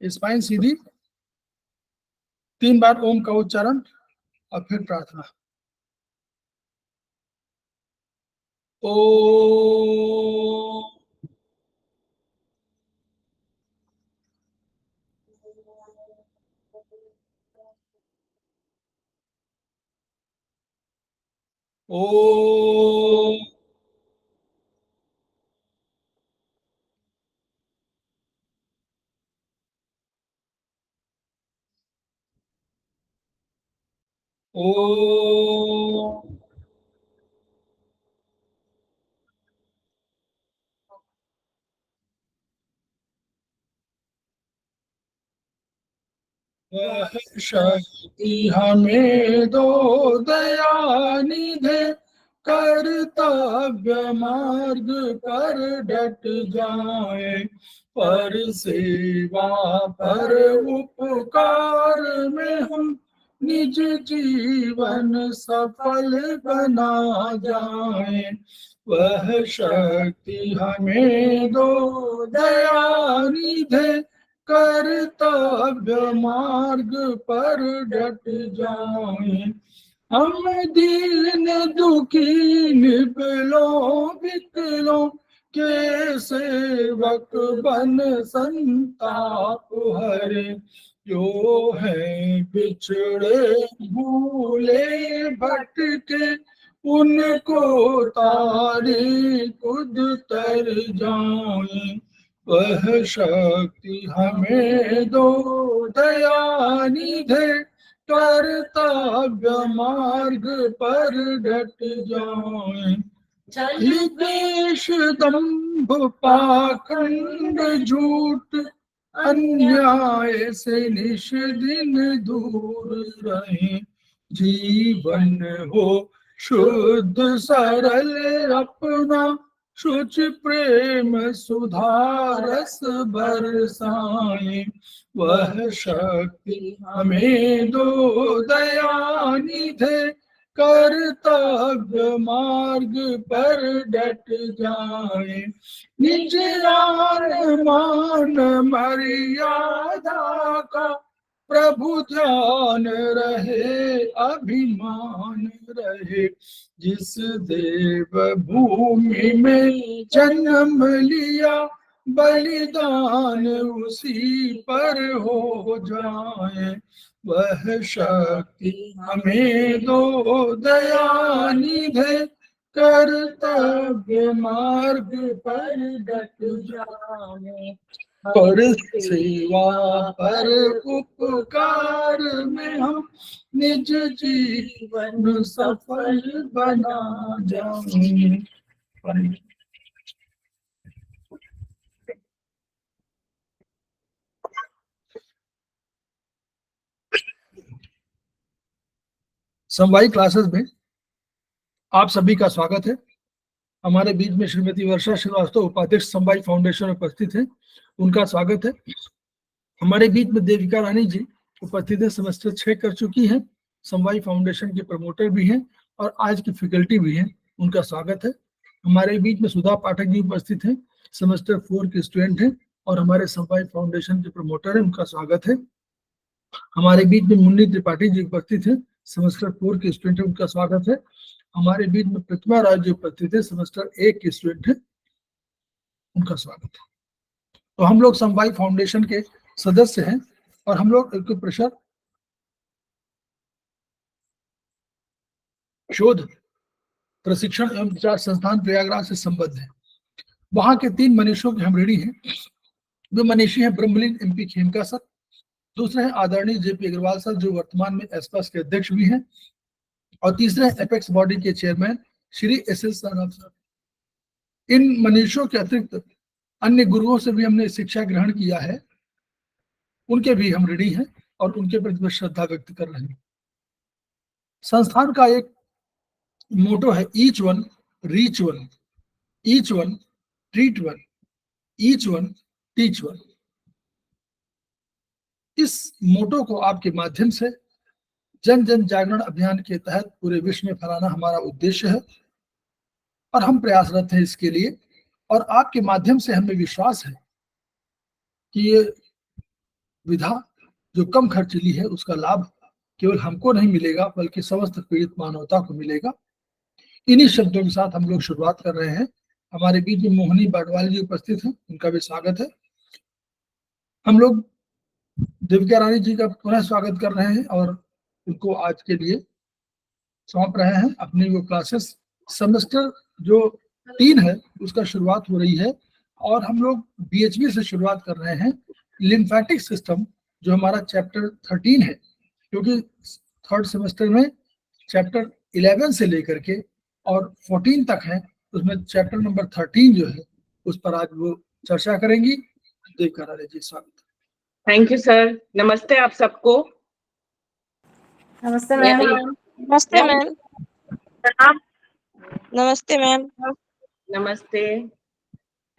Spine सीधी, 3 बार ओम का उच्चारण और फिर प्रार्थना। ओ ओ ओ वह शक्ति हमें दो दयानिधे, कर्तव्य मार्ग पर डट जाए, पर सेवा पर उपकार में हम निज जीवन सफल बना जाए। वह शक्ति हमें दो दयानिधे, कर्तव्य मार्ग पर डट जाए। हम दीन दुखी निबलों विकलों के सेवक बन संताप हरे, जो है बिछड़े भूले भटके, उनको तारी खुद तर जाए। वह शक्ति हमें दो दयानिधे, कर्तव्य मार्ग पर डट जाए। देश दंभ पाखंड झूठ अन्याय से निश दिन दूर रहे, जीवन हो शुद्ध सरल अपना, शुच प्रेम सुधारस बरसाए। वह शक्ति हमें दो दयानिधे, कर्तव्य मार्ग पर डट जाए। निज आन मान मर्यादा का प्रभु ध्यान रहे, अभिमान रहे, जिस देव भूमि में जन्म लिया, बलिदान उसी पर हो जाए। वह शक्ति हमें दो दयानिधे, कर्तव्य मार्ग पर डट जाए, पर सेवा पर उपकार में हम निज जीवन सफल बना जाए। समवायी क्लासेस में आप सभी का स्वागत है। हमारे बीच में श्रीमती वर्षा श्रीवास्तव उपाध्यक्ष समवायी फाउंडेशन उपस्थित है, उनका स्वागत है। हमारे बीच में देविका रानी जी उपस्थित है, सेमेस्टर 6 कर चुकी हैं, समवायी फाउंडेशन के प्रमोटर भी हैं और आज की फैकल्टी भी हैं, उनका स्वागत है। हमारे बीच में सुधा पाठक जी उपस्थित हैं, सेमेस्टर 4 के स्टूडेंट हैं और हमारे समवायी फाउंडेशन के प्रमोटर हैं, उनका स्वागत है। हमारे बीच में मुन्नी त्रिपाठी जी उपस्थित हैं, सेमेस्टर 4 के स्टूडेंट हैं, उनका स्वागत है। हमारे बीच में प्रतिमा राय जी उपस्थित है, सेमेस्टर 1 के स्टूडेंट हैं, उनका स्वागत है। तो हम लोग समवायी फाउंडेशन के सदस्य हैं और हम लोग एक्यूप्रेशर शोध प्रशिक्षण एवं विचार संस्थान प्रयागराज से संबद्ध है। वहां के 3 मनीषियों के हम ऋणी हैं। वे मनीषी हैं ब्रह्मलीन एमपी खेमका सर, दूसरे हैं आदरणीय जेपी अग्रवाल सर जो वर्तमान में एस्पास के अध्यक्ष भी हैं, और तीसरे हैं एपेक्स बॉडी के chairman Shri S S. Sanap sir. इन मनीषियों के अतिरिक्त अन्य गुरुओं से भी हमने शिक्षा ग्रहण किया है, उनके भी हम ऋणी हैं और उनके प्रति श्रद्धा व्यक्त कर रहे हैं। संस्थान का एक मोटो है each one reach one, each one treat one, each one teach one. इस मोटो को आपके माध्यम से जन जन जागरण अभियान के तहत पूरे विश्व में फैलाना हमारा उद्देश्य है और हम प्रयासरत हैं इसके लिए। और आपके माध्यम से हमें विश्वास है कि ये विधा जो कम खर्चीली है उसका लाभ केवल हमको नहीं मिलेगा बल्कि समस्त पीड़ित मानवता को मिलेगा। इन्हीं शब्दों के साथ हम लोग शुरुआत कर रहे हैं। हमारे बीच में मोहनी बाटवाल जी उपस्थित हैं, उनका भी स्वागत है। हम लोग दिव्या रानी जी का पुनः स्वागत कर रहे हैं और उनको आज के लिए सौंप रहे हैं अपनी वो क्लासेस। सेमेस्टर जो 3 है उसका शुरुआत हो रही है और हम लोग बीएचबी से शुरुआत कर रहे हैं। लिम्फेटिक सिस्टम जो हमारा चैप्टर 13 है, क्योंकि थर्ड सेमेस्टर में चैप्टर 11 से लेकर के और 14 तक है, उसमें चैप्टर नंबर 13 जो है उस पर आज वो चर्चा करेंगी। देवका रानी जी, स्वागत। Thank you sir. नमस्ते आप सबको। नमस्ते मैम। नमस्ते मैम। नमस्ते मैम। नमस्ते।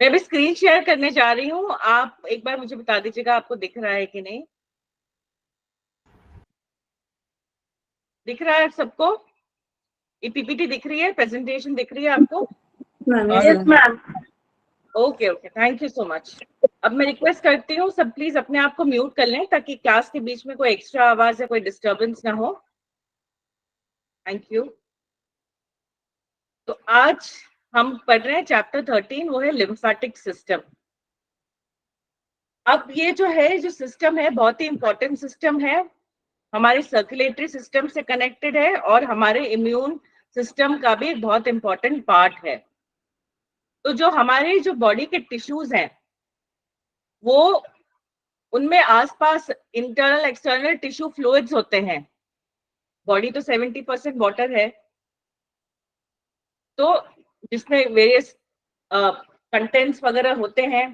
मैं भी स्क्रीन शेयर करने जा रही हूँ, आप एक बार मुझे बता दीजिएगा आपको दिख रहा है कि नहीं। दिख रहा है सबको? ये पीपीटी दिख रही है, प्रेजेंटेशन दिख रही है आपको? Yes ma'am. Okay okay, thank you so much. अब मैं रिक्वेस्ट करती हूँ सब प्लीज अपने आप को म्यूट कर लें ताकि क्लास के बीच में कोई एक्स्ट्रा आवाज या कोई डिस्टर्बेंस ना हो। Thank you. तो आज हम पढ़ रहे हैं चैप्टर 13, वो है लिम्फेटिक सिस्टम। अब ये जो है, जो सिस्टम है, बहुत ही इंपॉर्टेंट सिस्टम है, हमारे सर्कुलेटरी सिस्टम से कनेक्टेड है और हमारे इम्यून सिस्टम का भी एक बहुत इंपॉर्टेंट पार्ट है। तो जो हमारे जो बॉडी के टिश्यूज हैं वो उनमें आसपास इंटरनल एक्सटर्नल टिश्यू फ्लूइड्स होते हैं। बॉडी तो 70% वाटर है, तो जिसमें वेरियस कंटेंट्स वगैरह होते हैं।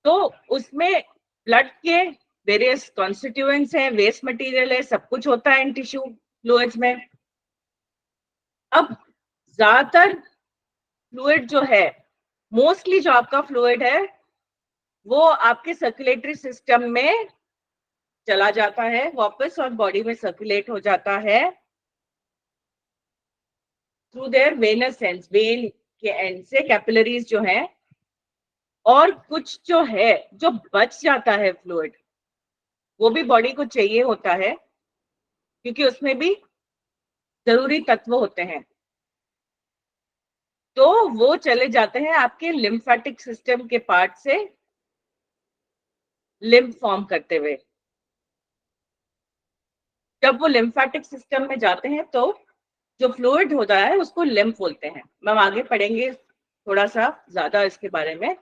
तो उसमें ब्लड के वेरियस कॉन्स्टिट्यूएंट्स हैं, वेस्ट मटेरियल है, सब कुछ होता है इन टिश्यू फ्लूइड्स में। अब ज्यादातर फ्लूइड जो है, मोस्टली जो आपका फ्लूइड है वो आपके सर्कुलेटरी सिस्टम में चला जाता है वापस और बॉडी में सर्कुलेट हो जाता है through their venous ends, vein के एंड से कैपिलरीज जो हैं। और कुछ जो है जो बच जाता है फ्लूइड, वो भी बॉडी को चाहिए होता है क्योंकि उसमें भी जरूरी तत्व होते हैं। तो वो चले जाते हैं आपके लिम्फेटिक सिस्टम के पार्ट से लिम्फ फॉर्म करते हुए। जब वो लिम्फेटिक सिस्टम में जाते हैं तो जो फ्लूइड होता है उसको लिम्फ बोलते हैं। हम आगे पढ़ेंगे थोड़ा सा ज्यादा इसके बारे में।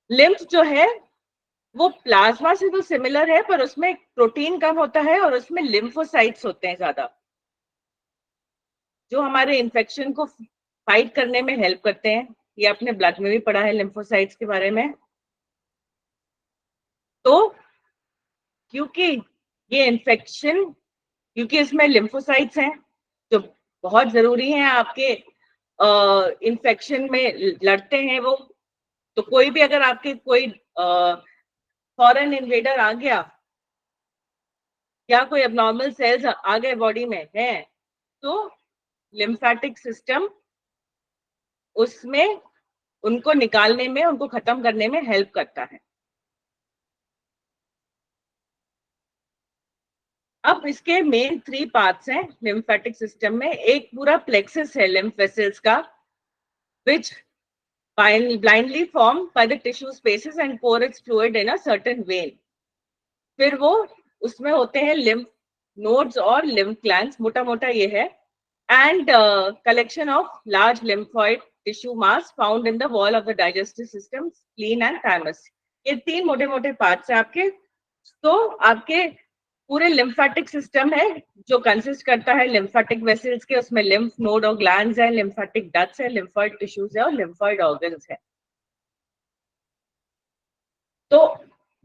लिम्फ जो है वो प्लाज्मा से तो सिमिलर है, पर उसमें प्रोटीन कम होता है और उसमें लिम्फोसाइट्स होते हैं ज्यादा, जो हमारे इन्फेक्शन को फाइट करने में हेल्प करते हैं। ये आपने ब्लड में भी पढ़ा है लिम्फोसाइट्स के बारे में। तो क्योंकि ये इन्फेक्शन, क्योंकि इसमें लिम्फोसाइट्स हैं जो बहुत जरूरी हैं आपके इन्फेक्शन में लड़ते हैं वो। तो कोई भी अगर आपके कोई फॉरेन इन्वेडर आ गया या कोई एबनॉर्मल सेल्स आ गए बॉडी में है, तो लिम्फेटिक सिस्टम उसमें उनको निकालने में, उनको खत्म करने में हेल्प करता है। अब इसके मेन 3 पार्ट्स हैं लिम्फेटिक सिस्टम में। एक पूरा प्लेक्सस है लिम्फ वेसल्स का, which blindly formed by the tissue spaces and pour its fluid in a certain vein. फिर वो उसमें होते हैं lymph nodes और lymph glands, मोटा मोटा ये है, and collection of large lymphoid tissue mass found in the wall of the digestive system, spleen and thymus. ये 3 मोटे मोटे पार्ट्स हैं आपके। तो आपके पूरे लिम्फेटिक सिस्टम है जो कंसिस्ट करता है लिम्फेटिक वेसल्स के, उसमें लिम्फ नोड और ग्लैंड्स है, लिम्फेटिक डक्ट्स है, लिम्फॉइड टिश्यूज है और लिम्फॉइड ऑर्गन्स है। तो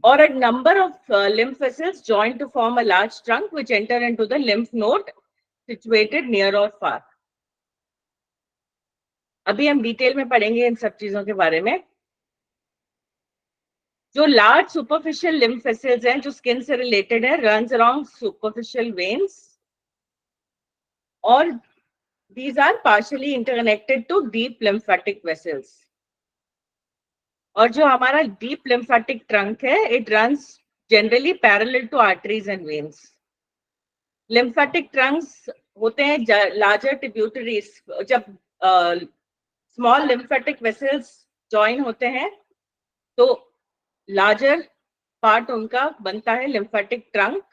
or a number of lymph vessels join to form a large trunk which enter into the lymph node situated near or far. अभी हम detail में पढ़ेंगे इन सब चीजों के बारे में। जो लार्ज सुपरफिशियल लिम्फ वेसल्स हैं जो स्किन से रिलेटेड है, रन्स अराउंड सुपरफिशियल वेन्स और these are partially interconnected to deep lymphatic vessels. और जो हमारा डीप लिम्फेटिक ट्रंक है, it runs generally parallel to arteries and veins. Lymphatic trunks होते हैं लार्जर ट्रिब्यूटरीज. जब स्मॉल लिम्फेटिक वेसल्स ज्वाइन होते हैं तो लार्जर पार्ट उनका बनता है लिम्फेटिक ट्रंक.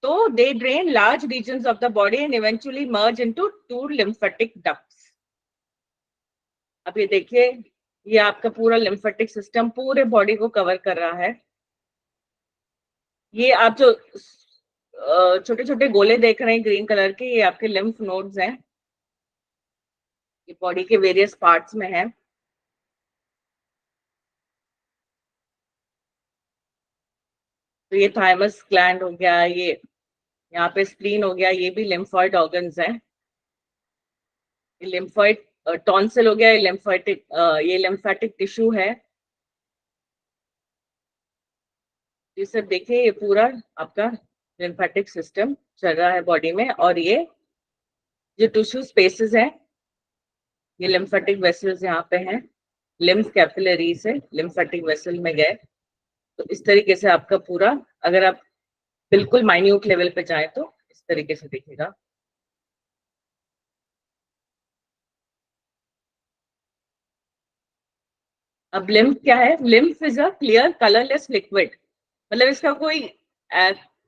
तो they drain large regions of the body and eventually merge into two lymphatic ducts. अब ये देखिए, ये आपका पूरा लिम्फेटिक सिस्टम पूरे बॉडी को कवर कर रहा है. ये आप जो छोटे छोटे गोले देख रहे हैं ग्रीन कलर के, ये आपके लिम्फ नोड्स हैं. ये बॉडी के वेरियस पार्ट्स में है. तो ये थाइमस ग्लैंड हो गया, ये यहाँ पे स्प्लीन हो गया, ये भी लिम्फॉइड ऑर्गन्स हैं. ये लिम्फॉइड टॉन्सिल हो गया, ये लिम्फेटिक टिश्यू है. ये सब देखिए, ये पूरा आपका लिम्फेटिक सिस्टम चल रहा है बॉडी में. और ये जो टिश्यू स्पेसेस हैं, ये लिम्फेटिक वेसल्स यहाँ पे हैं. लिम्फ कैपिलरी से लिम्फेटिक वेसल में गए. तो इस तरीके से आपका पूरा, अगर आप बिल्कुल माइन्यूट लेवल पे जाए तो इस तरीके से दिखेगा. अब लिम्फ क्या है? Lymph is a clear colourless liquid. मतलब इसका कोई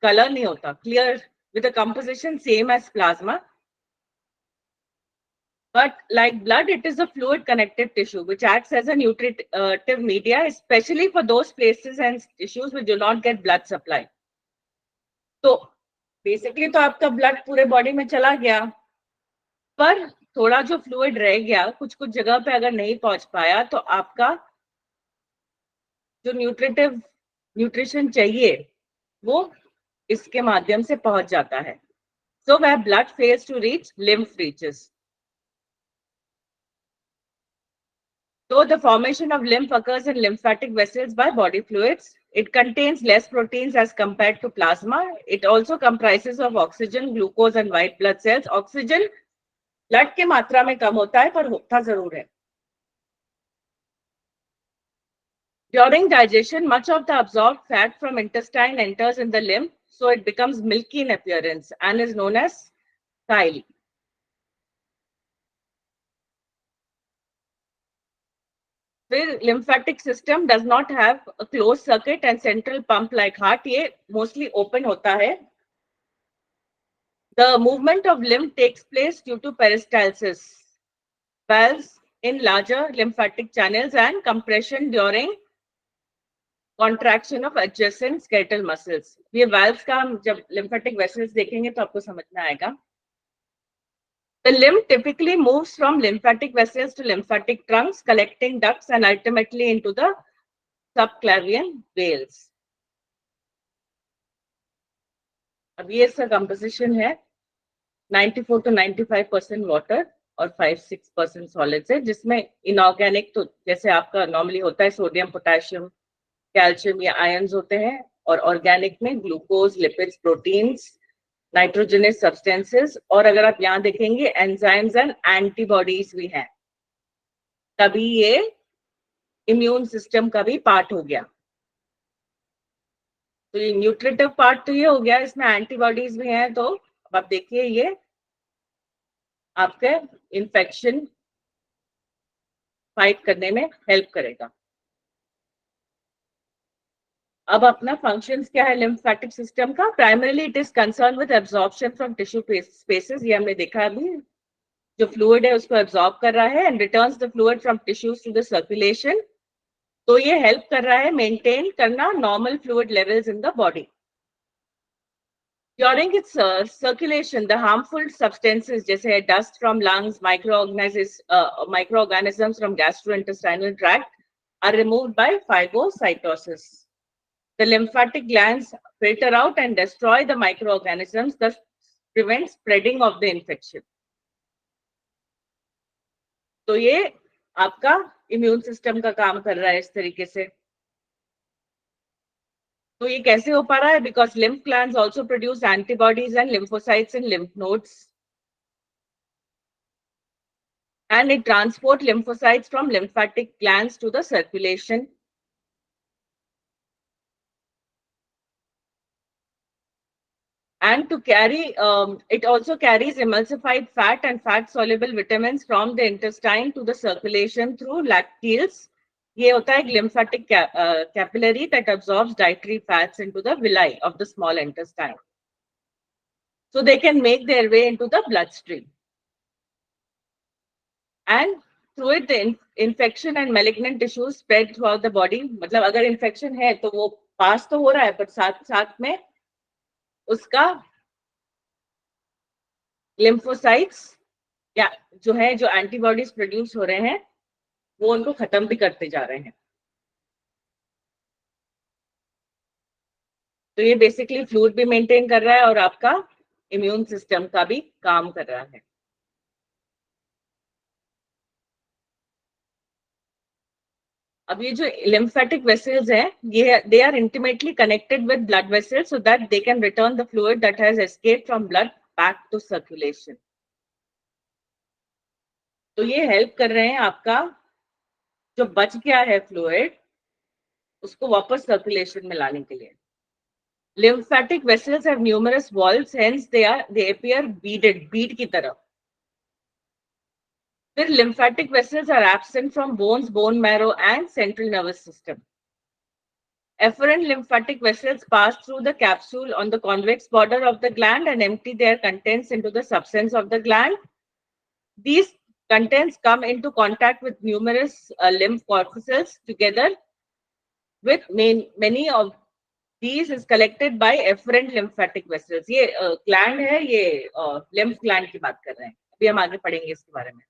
कलर नहीं होता, clear with a composition same as plasma. But like blood, it is a fluid connective tissue which acts as a nutritive media, especially for those places and tissues which do not get blood supply. तो basically तो आपका blood पूरे body में चला गया, पर थोड़ा जो फ्लूइड रह गया कुछ कुछ जगह पे अगर नहीं पहुंच पाया, तो आपका जो न्यूट्रिशन चाहिए वो इसके माध्यम से पहुंच जाता है. So where blood fails to reach, lymph reaches. So the formation of lymph occurs in lymphatic vessels by body fluids. It contains less proteins as compared to plasma. It also comprises of oxygen, glucose and white blood cells. Oxygen blood के मात्रा में कम होता है, पर होता जरूर है. During digestion, much of the absorbed fat from intestine enters in the lymph, so it becomes milky in appearance and is known as chyle. फिर lymphatic system does not have a closed circuit and central pump like heart. ये mostly open होता है. The movement of lymph takes place due to peristalsis, valves in larger lymphatic channels and compression during contraction of adjacent skeletal muscles. ये valves का हम जब lymphatic vessels देखेंगे तो आपको समझ में आएगा. The lymph typically moves from lymphatic vessels to lymphatic trunks, collecting ducts and ultimately into the subclavian veins. अब ये इसका composition है 94 to 95% water और 5-6% solids है, जिसमें inorganic तो जैसे आपका normally होता है सोडियम, पोटेशियम, कैल्शियम या आयंस होते हैं, और ऑर्गेनिक में glucose, lipids, proteins, nitrogenous substances, और अगर आप यहाँ देखेंगे एंजाइम्स एंड एंटीबॉडीज भी हैं. तभी ये इम्यून सिस्टम का भी पार्ट हो गया. तो ये न्यूट्रिटिव पार्ट तो ये हो गया, इसमें एंटीबॉडीज भी हैं. तो अब आप देखिए, ये आपके इन्फेक्शन फाइट करने में हेल्प करेगा. अब अपना फंक्शंस क्या है लिम्फेटिक सिस्टम का? Primarily it is concern with absorption from tissue spaces. ये हमने देखा अभी, जो फ्लूइड है उसको एब्जॉर्ब कर रहा है and returns the fluid from tissues to the circulation. तो ये हेल्प कर रहा है मेंटेन करना normal fluid levels in the body. During its circulation, the harmful substances जैसे dust from lungs, microorganisms from gastrointestinal tract are removed by phagocytosis. The lymphatic glands filter out and destroy the microorganisms, thus prevent spreading of the infection. तो ये आपका immune system का काम कर रहा है इस तरीके से. तो ये कैसे हो पा रहा है? Because lymph glands also produce antibodies and lymphocytes in lymph nodes. and it transport lymphocytes from lymphatic glands to the circulation. And to carry, it also carries emulsified fat and fat-soluble vitamins from the intestine to the circulation through lacteals. ये होता है एक lymphatic capillary that absorbs dietary fats into the villi of the small intestine. So they can make their way into the bloodstream. And through it, the infection and malignant tissues spread throughout the body. मतलब अगर infection है तो वो पास तो हो रहा है, पर साथ साथ में उसका लिम्फोसाइट्स या जो है, जो एंटीबॉडीज प्रोड्यूस हो रहे हैं, वो उनको खत्म भी करते जा रहे हैं. तो ये बेसिकली फ्लूइड भी मेंटेन कर रहा है और आपका इम्यून सिस्टम का भी काम कर रहा है. अब ये जो lymphatic vessels हैं, ये they are intimately connected with blood vessels so that they can return the fluid that has escaped from blood back to circulation. तो ये हेल्प कर रहे हैं आपका जो बच गया है फ्लूइड उसको वापस सर्कुलेशन में लाने के लिए. Lymphatic vessels have numerous valves, hence they appear beaded, bead की तरह. The lymphatic vessels are absent from bones, bone marrow, and central nervous system. Efferent lymphatic vessels pass through the capsule on the convex border of the gland and empty their contents into the substance of the gland. These contents come into contact with numerous lymph corpuscles together with many of these is collected by efferent lymphatic vessels. ये gland है, ये lymph gland की बात कर रहे हैं. अभी हम आगे पढ़ेंगे इसके बारे में.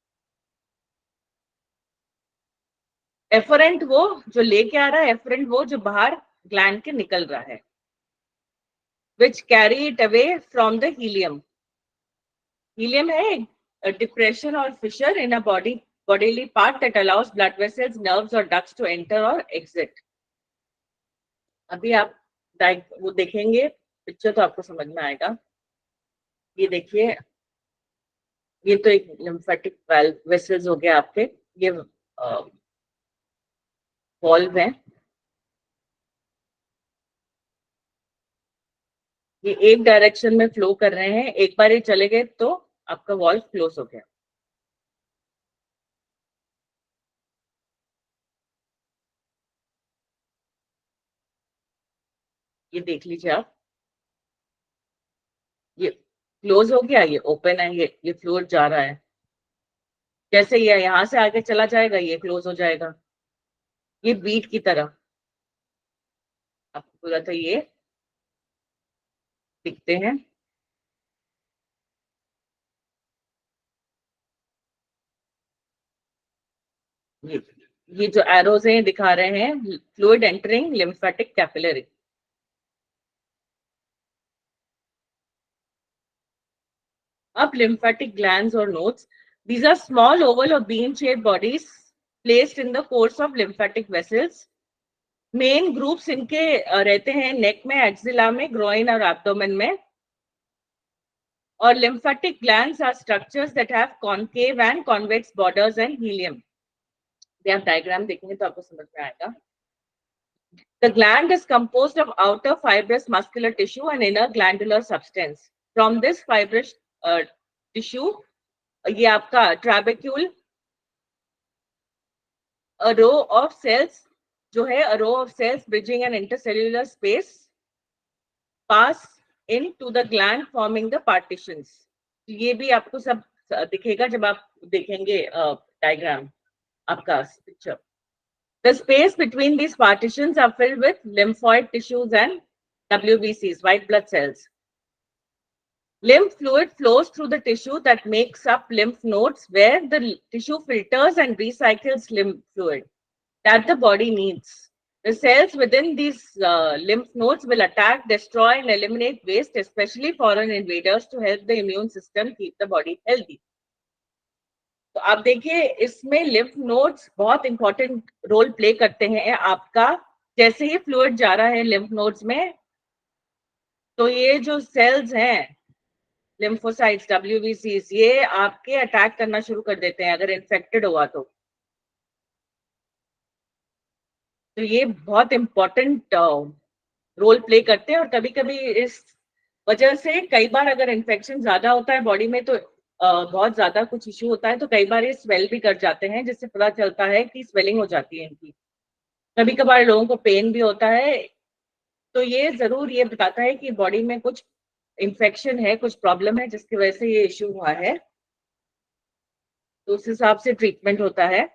एफरेंट वो जो लेके आ रहा है, एफरेंट वो जो बाहर ग्लैंड के निकल रहा है, which carry it away from the helium. Helium है a depression or fissure in a bodily part that allows blood vessels, nerves or ducts to enter or exit. अभी आप वो देखेंगे पिक्चर तो आपको समझ में आएगा. ये देखिए, ये तो एक lymphatic valve vessels हो गया आपके, ये वॉल्व है. ये एक डायरेक्शन में फ्लो कर रहे हैं, एक बार ये चले गए तो आपका वॉल्व क्लोज हो गया. ये देख लीजिए आप, ये क्लोज हो गया, ये ओपन है, ये फ्लूइड जा रहा है. जैसे ये यहां से आगे चला जाएगा, ये क्लोज हो जाएगा. ये बीट की तरह आपको पूरा तो ये दिखते हैं. ये जो एरोज हैं दिखा रहे हैं फ्लूइड एंटरिंग लिम्फेटिक कैपिलरी. अब lymphatic glands or nodes, these are small oval or bean shaped bodies placed in the course of lymphatic vessels. Main groups इनके रहते हैं नेक में, एक्सिला में, ग्रोइन और एब्डोमेन में. और lymphatic glands are structures that have concave and convex borders and helium. ये आप डायग्राम देखेंगे तो आपको समझ में आएगा. The gland is composed of outer fibrous muscular tissue and inner glandular substance. From this fibrous tissue, ये आपका trabecule, a row of cells जो है, a row of cells bridging an intercellular space pass into the gland forming the partitions. ये भी आपको सब दिखेगा जब आप देखेंगे डायग्राम आपका picture. The space between these partitions are filled with lymphoid tissues and WBCs, white blood cells. Lymph fluid flows through the tissue that makes up lymph nodes, where the tissue filters and recycles lymph fluid that the body needs. The cells within these lymph nodes will attack, destroy, and eliminate waste, especially foreign invaders, to help the immune system keep the body healthy. तो आप देखिए इसमें lymph nodes बहुत important role play करते हैं आपका. जैसे ही fluid जा रहा है lymph nodes में, तो ये जो सेल्स हैं लिम्फोसाइट्स, WBCs, ये आपके अटैक करना शुरू कर देते हैं अगर इन्फेक्टेड हुआ तो ये बहुत इंपॉर्टेंट रोल प्ले करते हैं। और कभी कभी इस वजह से कई बार अगर इन्फेक्शन ज्यादा होता है बॉडी में तो बहुत ज्यादा कुछ इश्यू होता है तो कई बार ये स्वेल भी कर जाते हैं, जिससे पता चलता है कि स्वेलिंग हो जाती है इनकी। कभी कभार लोगों को पेन भी होता है, तो ये जरूर ये बताता है कि बॉडी में कुछ इन्फेक्शन है, कुछ प्रॉब्लम है जिसकी वजह से ये इश्यू हुआ है, तो उस हिसाब से ट्रीटमेंट होता है।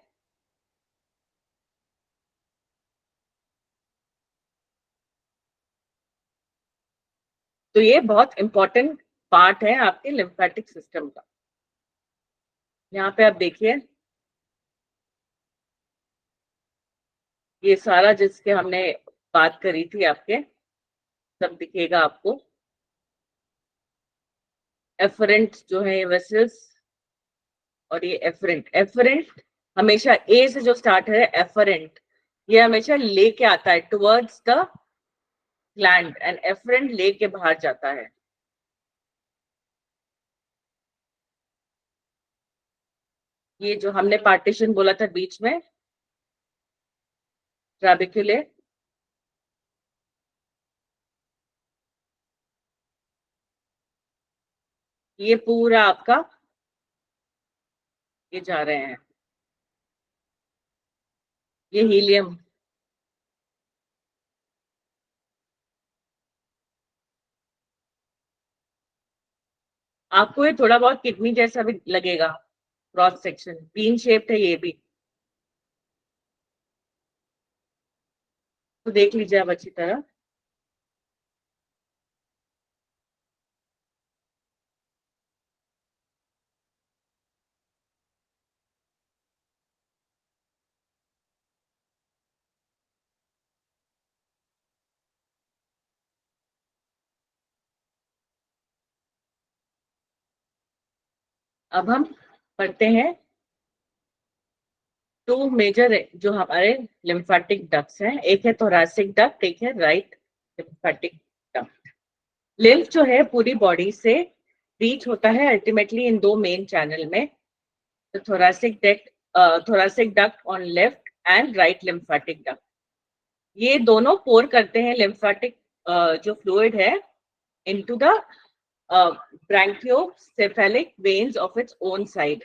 तो ये बहुत इंपॉर्टेंट पार्ट है आपके लिम्फेटिक सिस्टम का। यहाँ पे आप देखिए, ये सारा जिसके हमने बात करी थी आपके सब दिखेगा आपको। एफरेंट जो है वेसल्स, और ये एफरेंट हमेशा ए से जो स्टार्ट है एफरेंट, ये हमेशा लेके आता है towards the gland, and efferent लेके बाहर जाता है। ये जो हमने पार्टीशन बोला था बीच में, ट्रैबिक्यूले, ये पूरा आपका ये जा रहे हैं, ये हीलियम, आपको ये थोड़ा बहुत किडनी जैसा भी लगेगा, क्रॉस सेक्शन बीन शेप्ड है ये भी, तो देख लीजिए आप अच्छी तरह। अब हम पढ़ते हैं टू मेजर जो हमारे लिम्फेटिक डक्ट्स हैं, एक है थोरैसिक डक्ट, एक है राइट लिम्फेटिक डक्ट। लिम्फ जो है पूरी बॉडी से रीच होता है अल्टीमेटली इन दो मेन चैनल में, thoracic duct on left and right lymphatic duct। ये दोनों पोर करते हैं लिम्फेटिक जो फ्लूइड है into the brachiocephalic veins of its own side.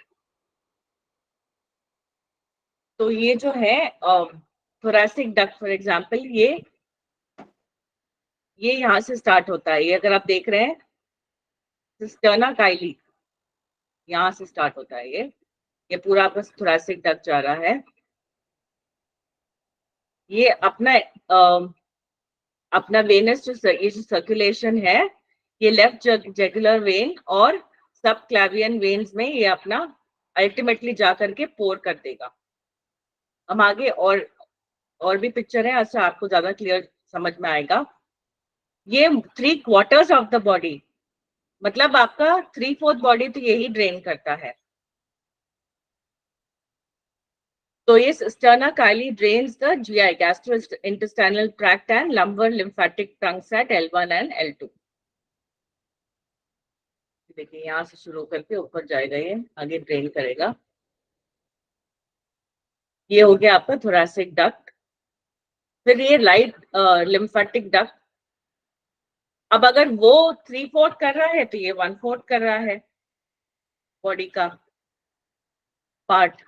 तो ये जो है thoracic duct फॉर एग्जांपल, ये यहाँ से स्टार्ट होता है, ये अगर आप देख रहे हैं सिस्टर्ना काइली, यहाँ से स्टार्ट होता है ये पूरा आपका thoracic duct जा रहा है। ये अपना वेनस ये जो सर्कुलेशन है, ये लेफ्ट जगुलर वेन और सब क्लैवियन वेन्स में ये अपना अल्टीमेटली जा करके पोर कर देगा। हम आगे और भी पिक्चर है, अच्छा आपको ज्यादा क्लियर समझ में आएगा। ये 3/4 ऑफ द बॉडी, मतलब आपका 3/4 बॉडी तो यही ड्रेन करता है। तो ये sternal chyli drains the GI, gastrointestinal tract and lumbar lymphatic trunks at L1 and L2। देखिए यहाँ से शुरू करके ऊपर जाएगा, ये आगे ड्रेन करेगा। ये हो गया आपका thoracic duct। फिर ये राइट lymphatic duct, अब अगर वो 3/4 कर रहा है तो ये 1/4 कर रहा है बॉडी का part.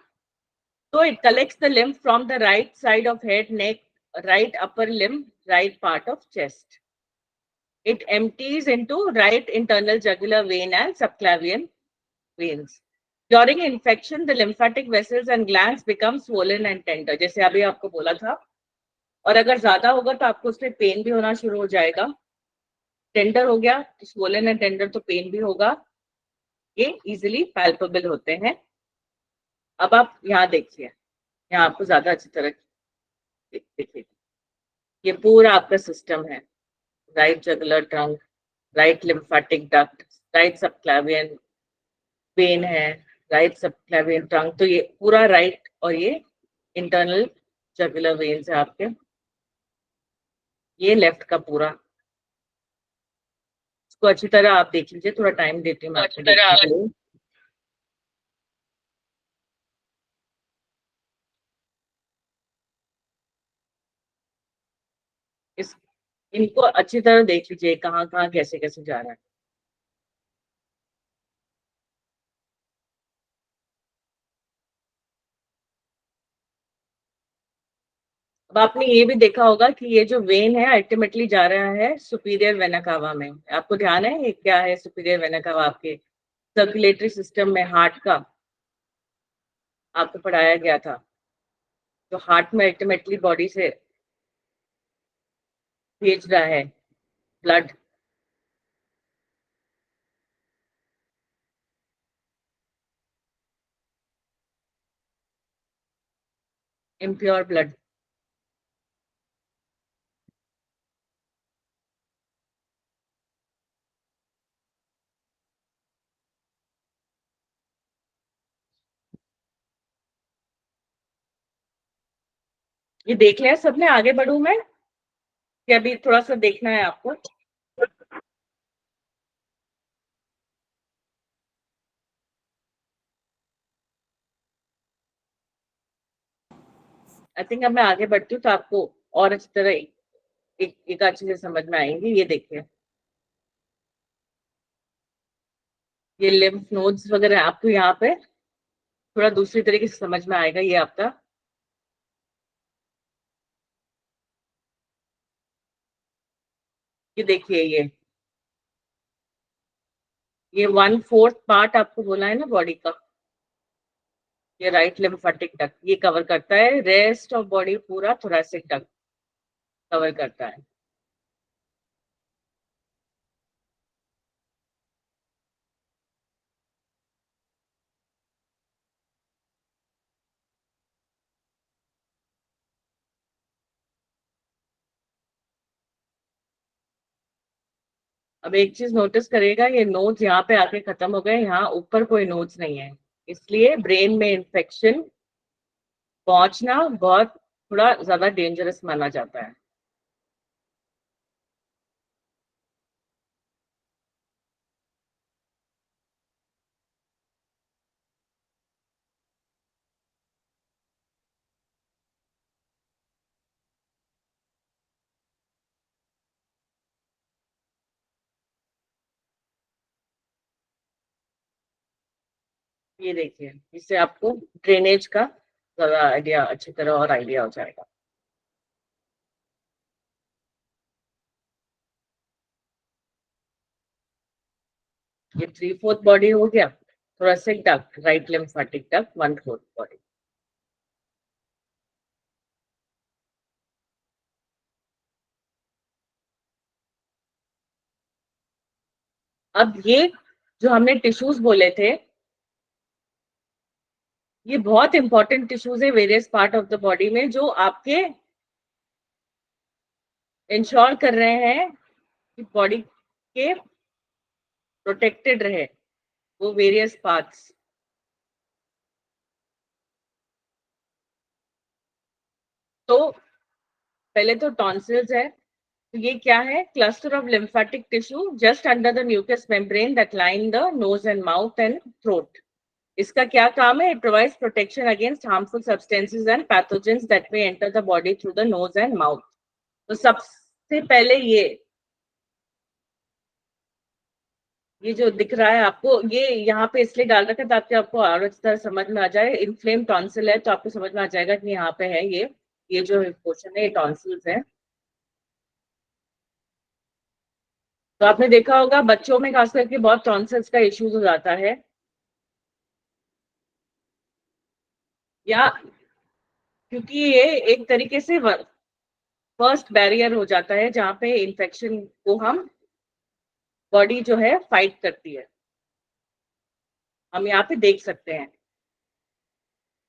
So it collects the lymph from the right side of head, neck, right upper limb, right part of chest. It empties into right internal jugular vein and subclavian veins. During infection, the lymphatic vessels and glands become swollen and tender. जैसे अभी आपको बोला था, और अगर ज्यादा होगा तो आपको उसमें पेन भी होना शुरू हो जाएगा। टेंडर हो गया तो swollen and tender, तो पेन भी होगा। ये इजिली पैल्पेबल होते हैं। अब आप यहाँ देखिए, यहाँ आपको ज्यादा अच्छी तरह देखिए, ये पूरा आपका सिस्टम है, right jugular trunk, right lymphatic duct, right subclavian vein है, राइट सबक्लैवियन ट्रंक, तो ये पूरा राइट, और ये इंटरनल जगुलर वेन्स है आपके, ये लेफ्ट का पूरा इसको अच्छी तरह आप देख लीजिए, थोड़ा टाइम देती हूँ मैं आपको देखने के लिए। इस इनको अच्छी तरह देख लीजिए, कहाँ कहाँ कैसे कैसे जा रहा है। अब आपने ये भी देखा होगा कि ये जो वेन है अल्टीमेटली जा रहा है सुपीरियर वेना कावा में। आपको ध्यान है ये क्या है सुपीरियर वेना कावा? आपके सर्कुलेटरी सिस्टम में हार्ट का आपको पढ़ाया गया था, तो हार्ट में अल्टीमेटली बॉडी से भेज रहा है ब्लड। Impure blood. ये देख लिया सबने? आगे बढ़ूं मैं कि अभी थोड़ा सा देखना है आपको? आई थिंक अब मैं आगे बढ़ती हूँ तो आपको और अच्छी तरह एक अच्छी से समझ में आएंगी। ये देखिए, ये लिम्फ नोड्स वगैरह आपको यहाँ पे थोड़ा दूसरी तरीके से समझ में आएगा। ये आपका ये देखिए, ये 1/4 पार्ट आपको बोला है ना बॉडी का, ये राइट लिम्फेटिक डक्ट ये कवर करता है। रेस्ट ऑफ बॉडी पूरा थोरैसिक डक्ट कवर करता है। अब एक चीज नोटिस करेगा, ये नोड्स यहाँ पे आके खत्म हो गए, यहाँ ऊपर कोई नोड्स नहीं है, इसलिए ब्रेन में इंफेक्शन पहुंचना बहुत थोड़ा ज्यादा डेंजरस माना जाता है। ये देखिए, इससे आपको ड्रेनेज का ज्यादा आइडिया, अच्छी तरह और आइडिया हो जाएगा। ये 3/4 बॉडी हो गया, thoracic duct, right lymphatic duct 1/4 body. अब ये जो हमने टिश्यूज बोले थे, ये बहुत इंपॉर्टेंट टिश्यूज है various part of the body में, जो आपके इंश्योर कर रहे हैं कि बॉडी के प्रोटेक्टेड रहे वो वेरियस पार्ट्स। तो पहले तो टॉन्सिल्स है, तो ये क्या है? Cluster of lymphatic tissue just under the mucous membrane that line the nose and mouth and throat. इसका क्या काम है? It provides protection against harmful substances and pathogens that may enter the body through the nose and mouth. तो सबसे पहले ये जो दिख रहा है आपको, ये यहाँ पे इसलिए डाल रखा है ताकि आपको और अच्छी तरह समझ में आ जाए। इन्फ्लेम टॉन्सिल है तो आपको समझ में आ जाएगा कि यहाँ पे है ये जो पोर्शन है ये टॉन्सिल्स है। तो आपने देखा होगा बच्चों में खास करके बहुत टॉन्सिल्स का इश्यूज हो जाता है, या क्योंकि ये एक तरीके से फर्स्ट बैरियर हो जाता है जहाँ पे इन्फेक्शन को हम बॉडी जो है फाइट करती है। हम यहाँ पे देख सकते हैं,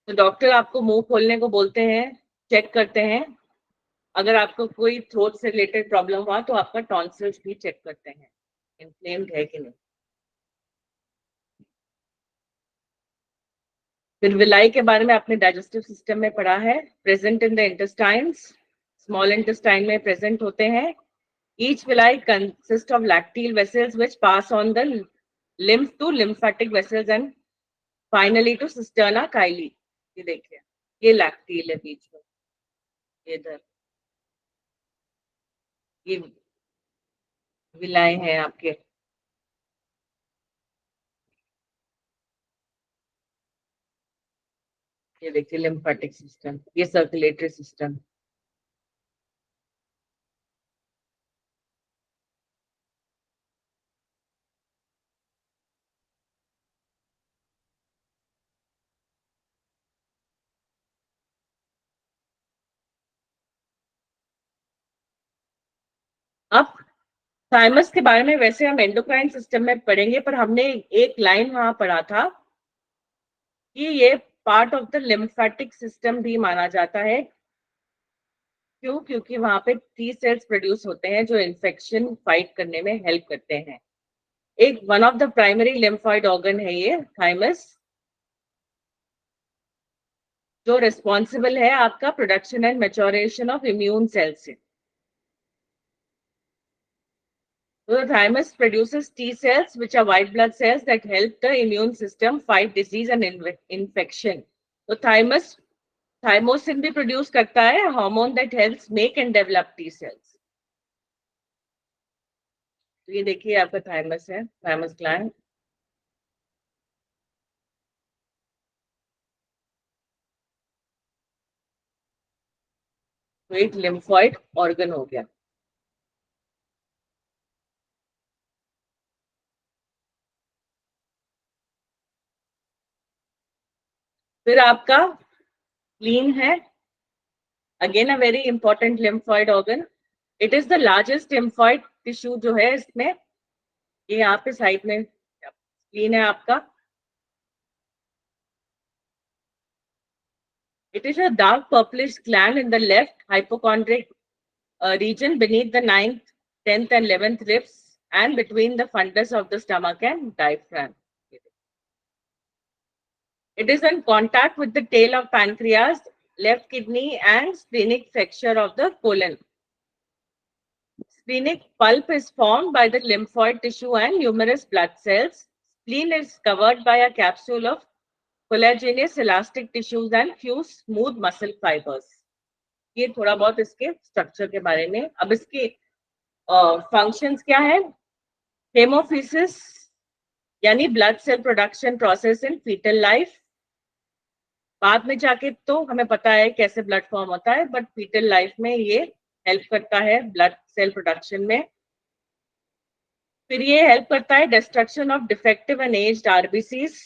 तो डॉक्टर आपको मुंह खोलने को बोलते हैं, चेक करते हैं। अगर आपको कोई थ्रोट से रिलेटेड प्रॉब्लम हुआ तो आपका टॉन्सिल्स भी चेक करते हैं, इन्फ्लेम्ड है कि नहीं। फिर विलाई के बारे में आपने डाइजेस्टिव सिस्टम में पढ़ा है, present in the intestines, small intestine में प्रेजेंट होते हैं, Each villi consists of lacteal vessels which pass on the lymph to lymphatic vessels and finally to cisterna chyli. ये देखिए, ये लैक्टील है बीच में, इधर ये विलाएं हैं आपके। ये देखिए लिम्फेटिक सिस्टम, ये सर्कुलेटरी सिस्टम। अब थाइमस के बारे में वैसे हम एंडोक्राइन सिस्टम में पढ़ेंगे, पर हमने एक लाइन वहां पढ़ा था कि ये part of the lymphatic system भी माना जाता है। क्यों? क्योंकि वहां पे टी सेल्स प्रोड्यूस होते हैं जो इन्फेक्शन फाइट करने में हेल्प करते हैं। एक one of the primary lymphoid organ है ये थाइमस, जो रिस्पॉन्सिबल है आपका production and maturation of immune cells से। So the thymus produces T cells, which are white blood cells that help the immune system fight disease and infection. So thymosin भी produce करता है, hormone that helps make and develop T cells. तो ये देखिए आपका thymus है, thymus gland. तो एक lymphoid organ हो गया। फिर आपका spleen है, again a very important lymphoid organ. It is the largest lymphoid tissue जो है इसमें, ये यहाँ पे साइड में spleen है आपका। It is a dark purplish gland in the left hypochondriac region beneath the 9th, 10th and 11th ribs and between the fundus of the stomach and diaphragm. It is in contact with the tail of pancreas, left kidney and splenic flexure of the colon. Splenic pulp is formed by the lymphoid tissue and numerous blood cells. Spleen is covered by a capsule of collagenous elastic tissues and few smooth muscle fibers. ये थोड़ा बहुत इसके structure के बारे में। अब इसके functions क्या है? हेमोफिसिस यानी blood cell production process in foetal life. बाद में जाके तो हमें पता है कैसे ब्लड फॉर्म होता है, बट फीटल लाइफ में ये हेल्प करता है ब्लड सेल प्रोडक्शन में। फिर ये हेल्प करता है destruction of defective and aged RBCs.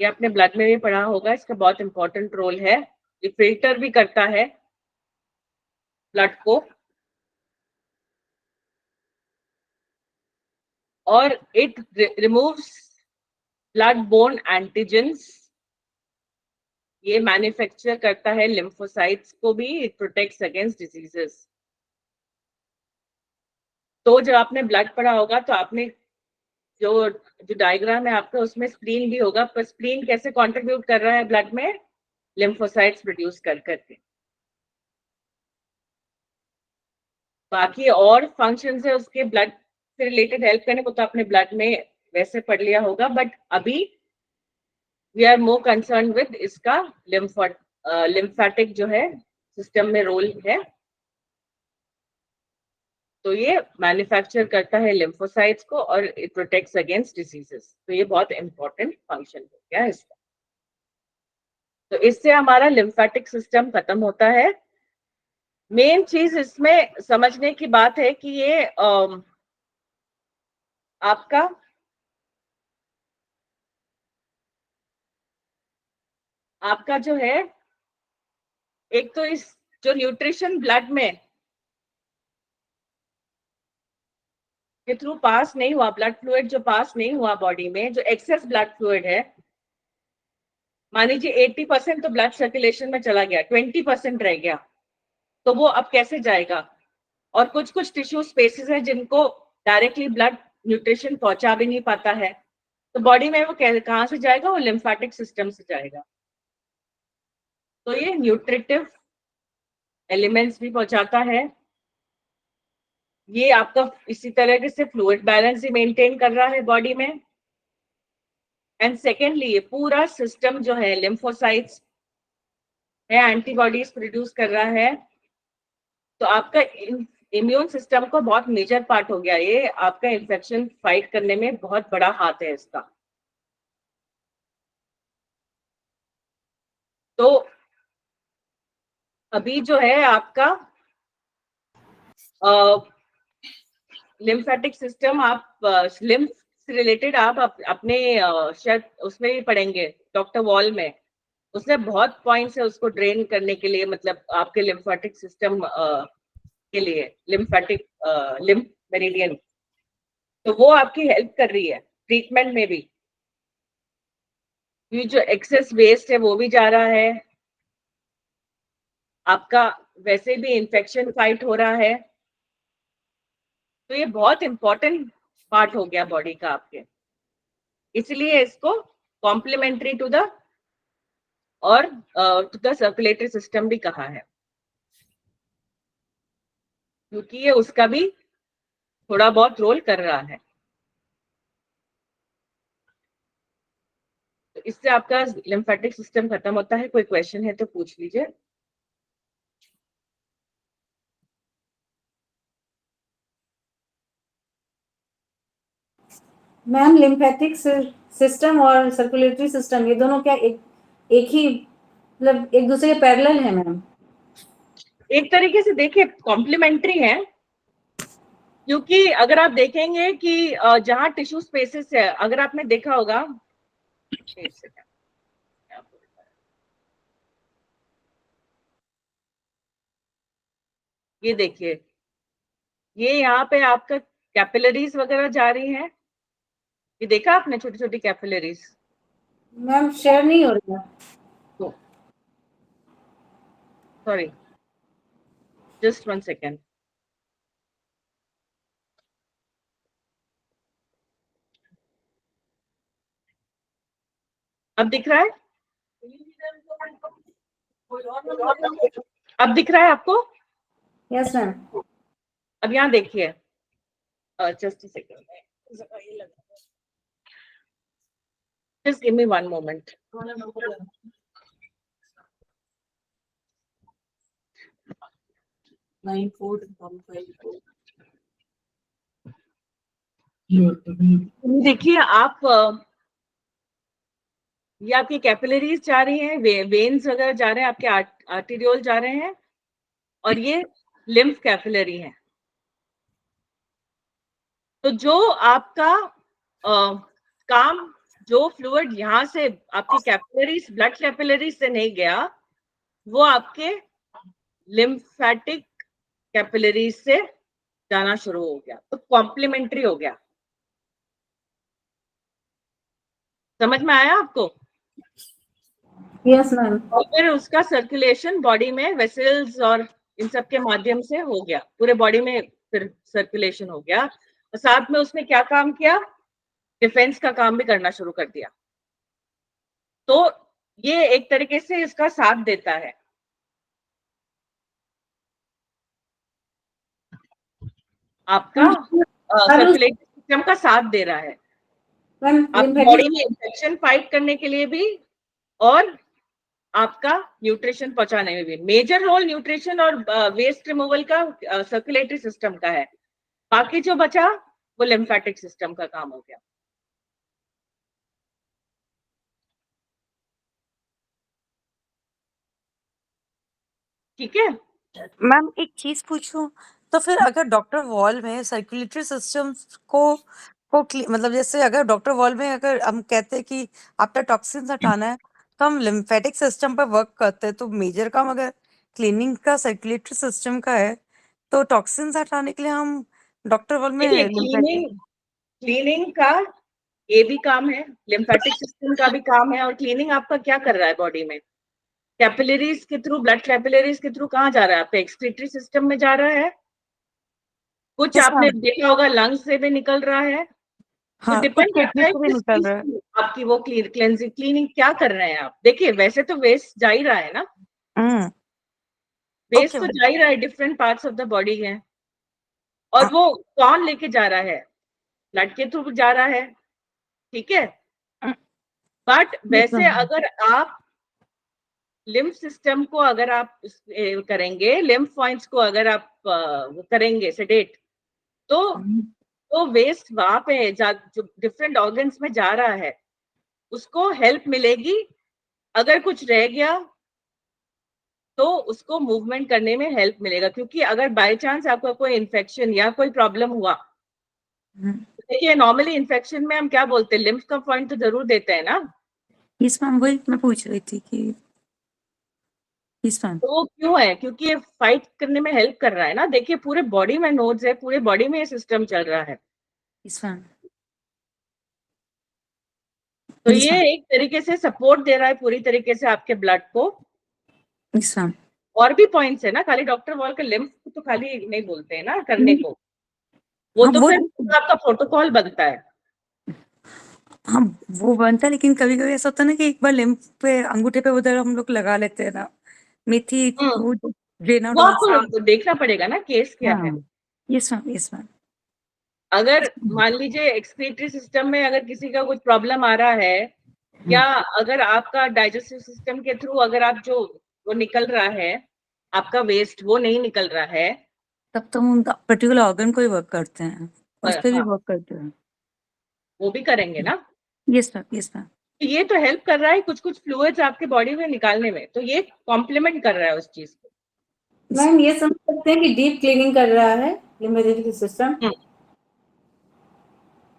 ये अपने ब्लड में भी पढ़ा होगा, इसका बहुत इंपॉर्टेंट रोल है। ये फिल्टर भी करता है ब्लड को, और it removes blood borne antigens. ये मैन्युफैक्चर करता है लिम्फोसाइट्स को भी, इट प्रोटेक्ट्स अगेंस्ट डिजीजेस। तो जब आपने ब्लड पढ़ा होगा तो आपने जो डायग्राम है आपका उसमें स्प्लीन भी होगा, पर स्प्लीन कैसे कंट्रीब्यूट कर रहा है ब्लड में? लिम्फोसाइट्स प्रोड्यूस कर करके। बाकी और फंक्शंस है उसके ब्लड से रिलेटेड हेल्प करने को तो आपने ब्लड में वैसे पढ़ लिया होगा, बट अभी we are more concern with इसका लिम्फेटिक जो है सिस्टम में रोल है। तो ये मैन्युफैक्चर करता है लिम्फोसाइट्स को और इट प्रोटेक्ट्स अगेंस्ट डिजीजेस। तो ये बहुत इंपॉर्टेंट फंक्शन हो गया इसका। तो इससे हमारा लिम्फेटिक सिस्टम खत्म होता है। मेन चीज इसमें समझने की बात है कि ये आपका जो है, एक तो इस जो न्यूट्रिशन ब्लड में के थ्रू पास नहीं हुआ, ब्लड फ्लूइड जो पास नहीं हुआ बॉडी में, जो एक्सेस ब्लड फ्लूइड है, मान लीजिए 80% तो ब्लड सर्कुलेशन में चला गया, 20% रह गया, तो वो अब कैसे जाएगा? और कुछ कुछ टिश्यू स्पेसेस है जिनको डायरेक्टली ब्लड न्यूट्रिशन पहुंचा भी नहीं पाता है, तो बॉडी में वो कहाँ से जाएगा? वो लिम्फेटिक सिस्टम से जाएगा। तो ये न्यूट्रिटिव एलिमेंट्स भी पहुंचाता है। ये आपका इसी तरह से फ्लूइड बैलेंस ही मेंटेन कर रहा है बॉडी में। एंड सेकेंडली ये पूरा सिस्टम जो है लिम्फोसाइट्स है, एंटीबॉडीज प्रोड्यूस कर रहा है। तो आपका इम्यून सिस्टम को बहुत मेजर पार्ट हो गया, ये आपका इन्फेक्शन फाइट करने में बहुत बड़ा हाथ है इसका। तो अभी जो है आपका लिम्फेटिक सिस्टम, आप लिम्फ से रिलेटेड आप अपने शायद उसमें भी पढ़ेंगे डॉक्टर वॉल में, उसने बहुत पॉइंट्स है उसको ड्रेन करने के लिए, मतलब आपके लिम्फेटिक सिस्टम के लिए लिम्फेटिक लिम्फ मेरिडियन। तो वो आपकी हेल्प कर रही है ट्रीटमेंट में भी। ये जो एक्सेस वेस्ट है वो भी जा रहा है, आपका वैसे भी इन्फेक्शन फाइट हो रहा है। तो ये बहुत इंपॉर्टेंट पार्ट हो गया बॉडी का आपके, इसलिए इसको कॉम्प्लीमेंट्री टू द और टू द सर्कुलेटरी सिस्टम भी कहा है, क्योंकि ये उसका भी थोड़ा बहुत रोल कर रहा है। तो इससे आपका लिम्फेटिक सिस्टम खत्म होता है। कोई क्वेश्चन है तो पूछ लीजिए। मैम लिम्फेटिक सिस्टम और सर्कुलेटरी सिस्टम ये दोनों क्या एक ही मतलब एक दूसरे के पैरेलल है मैम? एक तरीके से देखिए कॉम्प्लीमेंट्री है, क्योंकि अगर आप देखेंगे कि जहां टिश्यू स्पेसेस है, अगर आपने देखा होगा, एक सेकंड, ये देखिए, ये यहाँ पे आपका कैपिलरीज वगैरह जा रही हैं, ये देखा आपने छोटी छोटी कैपिलरीज? मैम शेयर नहीं हो रही है। Sorry, just 1 second. अब दिख रहा है? अब दिख रहा है आपको? Yes ma'am. अब यहाँ देखिए, just a second, just give me 1 moment. देखिए आप, ये आपकी कैपिलरीज जा रही हैं, वेन्स वगैरह जा रहे हैं, आपके आर्टेरियोल जा रहे हैं, और ये लिम्फ कैपिलरी है। तो जो आपका काम, जो फ्लूइड यहाँ से आपकी कैपिलरीज, ब्लड कैपिलरीज से नहीं गया, वो आपके लिम्फेटिक कैपिलरीज से जाना शुरू हो गया। तो कॉम्प्लीमेंट्री हो गया। समझ में आया आपको? Yes ma'am. और फिर उसका सर्कुलेशन बॉडी में वेसल्स और इन सब के माध्यम से हो गया, पूरे बॉडी में फिर सर्कुलेशन हो गया। और साथ में उसने क्या काम किया? डिफेंस का काम भी करना शुरू कर दिया। तो ये एक तरीके से इसका साथ देता है। आपका सर्कुलेटरी सिस्टम का साथ दे रहा है, मैम आपकी बॉडी में इन्फेक्शन फाइट करने के लिए भी, और आपका न्यूट्रिशन पहुंचाने में भी। मेजर रोल न्यूट्रिशन और वेस्ट रिमूवल का सर्कुलेटरी सिस्टम का है। बाकी जो बचा वो लिम्फेटिक सिस्टम का काम हो गया। ठीक है मैम एक चीज पूछूं, तो फिर अगर डॉक्टर वॉल में सर्कुलेटरी सिस्टम मतलब जैसे अगर डॉक्टर वॉल में अगर हम कहते हैं कि आपका टॉक्सिन हटाना है, तो हम लिम्फेटिक सिस्टम पर वर्क करते हैं, तो मेजर काम अगर क्लीनिंग का सर्कुलेटरी सिस्टम का है, तो टॉक्सिन हटाने के लिए हम डॉक्टर वॉल में देखिए, लिम्फेटिक क्लीनिंग का ये भी काम है, लिम्फेटिक सिस्टम का भी काम है। और क्लीनिंग आपका क्या कर रहा है बॉडी में? कैपिलरीज के थ्रू, ब्लड कैपिलरीज के थ्रू कहाँ जा रहा है? आपका एक्सक्रीटरी सिस्टम में जा रहा है, कुछ आपने देखा होगा लंग्स से भी निकल रहा है। तो हाँ, डिपेंड कुछ करता है से भी किस निकल चीज रहा है। की आपकी वो क्लीनिंग क्या कर रहे हैं आप। देखिए वैसे तो वेस्ट जा ही रहा है ना, वेस्ट ओके तो जा ही रहा है, different parts of the body है। और वो कौन लेके जा रहा है? ब्लड के थ्रू जा रहा है, ठीक है। बट वैसे अगर आप लिम्फ सिस्टम को अगर आप करेंगे, लिम्फ पॉइंट्स को अगर आप करेंगे सेडेट, तो वेस्ट वहां पे जो डिफरेंट ऑर्गन्स में जा रहा है उसको हेल्प मिलेगी। अगर कुछ रह गया तो उसको मूवमेंट करने में हेल्प मिलेगा, क्योंकि अगर बाय चांस आपको कोई इन्फेक्शन या कोई प्रॉब्लम हुआ, देखिए नॉर्मली इन्फेक्शन में हम क्या बोलते हैं, लिम्फ का पॉइंट तो जरूर देते हैं ना। यस मैम, वही मैं पूछ रही थी कि यस मैम। तो वो क्यों है? क्योंकि ये फाइट करने में हेल्प कर रहा है ना। देखिए पूरे बॉडी में नोड्स है, पूरे बॉडी में ये सिस्टम चल रहा है। Yes ma'am. तो यस ये मैम। एक तरीके से सपोर्ट दे रहा है पूरी तरीके से आपके ब्लड को। Yes ma'am. और भी पॉइंट्स है ना, खाली डॉक्टर वॉल का लिम्फ तो खाली नहीं बोलते हैं ना करने को, वो हाँ, तो वो फिर आपका प्रोटोकॉल बनता है। हाँ, वो बनता है, लेकिन कभी कभी ऐसा होता है ना कि एक बार लिम्फ पे अंगूठे पे उधर हम लोग लगा लेते हैं ना मेथी, वो ड्रेन आउट वो होने से। आपको देखना पड़ेगा ना केस क्या है। हाँ, यस मैम, यस मैम। अगर मान लीजिए एक्सक्रीटरी सिस्टम में अगर किसी का कुछ प्रॉब्लम आ रहा है, या अगर आपका डाइजेस्टिव सिस्टम के थ्रू अगर आप जो वो निकल रहा है आपका वेस्ट वो नहीं निकल रहा है, तब तो हम उनका पर्टिकुलर ऑर्गन को ही वर्क करते हैं, उस पे भी हाँ, वर्क करते हैं। वो भी करेंगे ना। Yes ma'am, yes ma'am. तो ये तो हेल्प कर रहा है कुछ कुछ फ्लूइड्स आपके बॉडी में निकालने में, तो ये कॉम्प्लीमेंट कर रहा है उस चीज को। मैम ये समझ सकते हैं कि डीप क्लीनिंग कर रहा है लिम्फेटिक सिस्टम।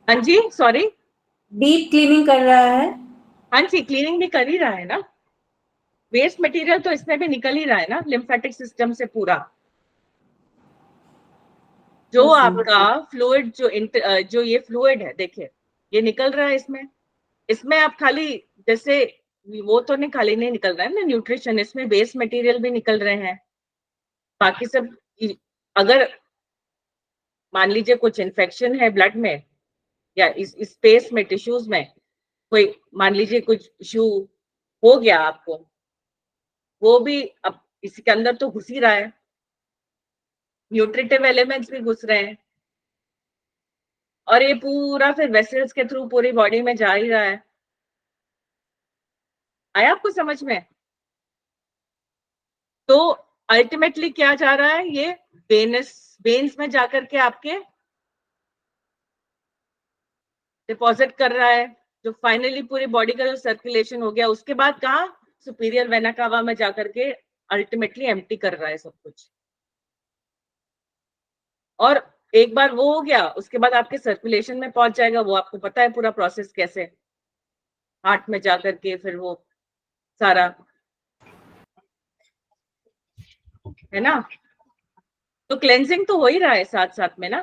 हाँ जी, सॉरी। डीप क्लीनिंग कर रहा है। हाँ जी, क्लीनिंग भी कर ही रहा है ना। वेस्ट मटेरियल तो इसमें भी निकल ही रहा है ना लिम्फेटिक सिस्टम से पूरा। जो आपका फ्लूइड जो ये फ्लूइड है, देखिए ये निकल रहा है इसमें। इसमें आप खाली जैसे वो तो नहीं, खाली नहीं निकल रहा है ना न्यूट्रिशन, इसमें वेस्ट मटेरियल भी निकल रहे हैं बाकी सब। अगर मान लीजिए कुछ इन्फेक्शन है ब्लड में या इस स्पेस में टिश्यूज में, कोई मान लीजिए कुछ इश्यू हो गया आपको, वो भी अब इसके अंदर तो घुस ही रहा है, न्यूट्रिटिव एलिमेंट्स भी घुस रहे हैं, और ये पूरा फिर वेसल्स के थ्रू पूरी बॉडी में जा ही रहा है। आया आपको समझ में? तो अल्टीमेटली क्या जा रहा है, ये वेन्स में जाकर के आपके डिपॉजिट कर रहा है, जो फाइनली पूरी बॉडी का जो सर्कुलेशन हो गया उसके बाद कहा सुपीरियर वेना कावा में जाकर के अल्टीमेटली एम्प्टी कर रहा है सब कुछ। और एक बार वो हो गया उसके बाद आपके सर्कुलेशन में पहुंच जाएगा, वो आपको पता है पूरा प्रोसेस कैसे, हार्ट में जाकर के फिर वो सारा, है ना। तो क्लेंजिंग तो हो ही रहा है साथ साथ में ना।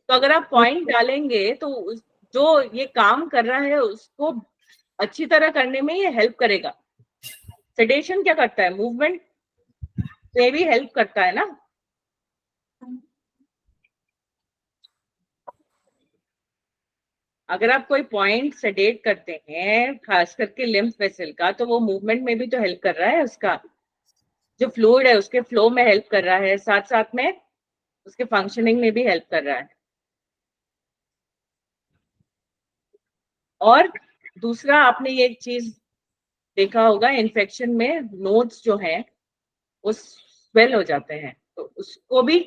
तो अगर आप पॉइंट डालेंगे तो जो ये काम कर रहा है उसको अच्छी तरह करने में ये हेल्प करेगा। सेडेशन क्या करता है, मूवमेंट में भी हेल्प करता है ना। अगर आप कोई पॉइंट सेडेट करते हैं खास करके लिम्फ वेसल का, तो वो मूवमेंट में भी तो हेल्प कर रहा है, उसका जो फ्लूइड है उसके फ्लो में हेल्प कर रहा है, साथ साथ में उसके फंक्शनिंग में भी हेल्प कर रहा है। और दूसरा आपने ये एक चीज देखा होगा, इन्फेक्शन में नोड्स जो हैं वो स्वेल हो जाते हैं, तो उसको भी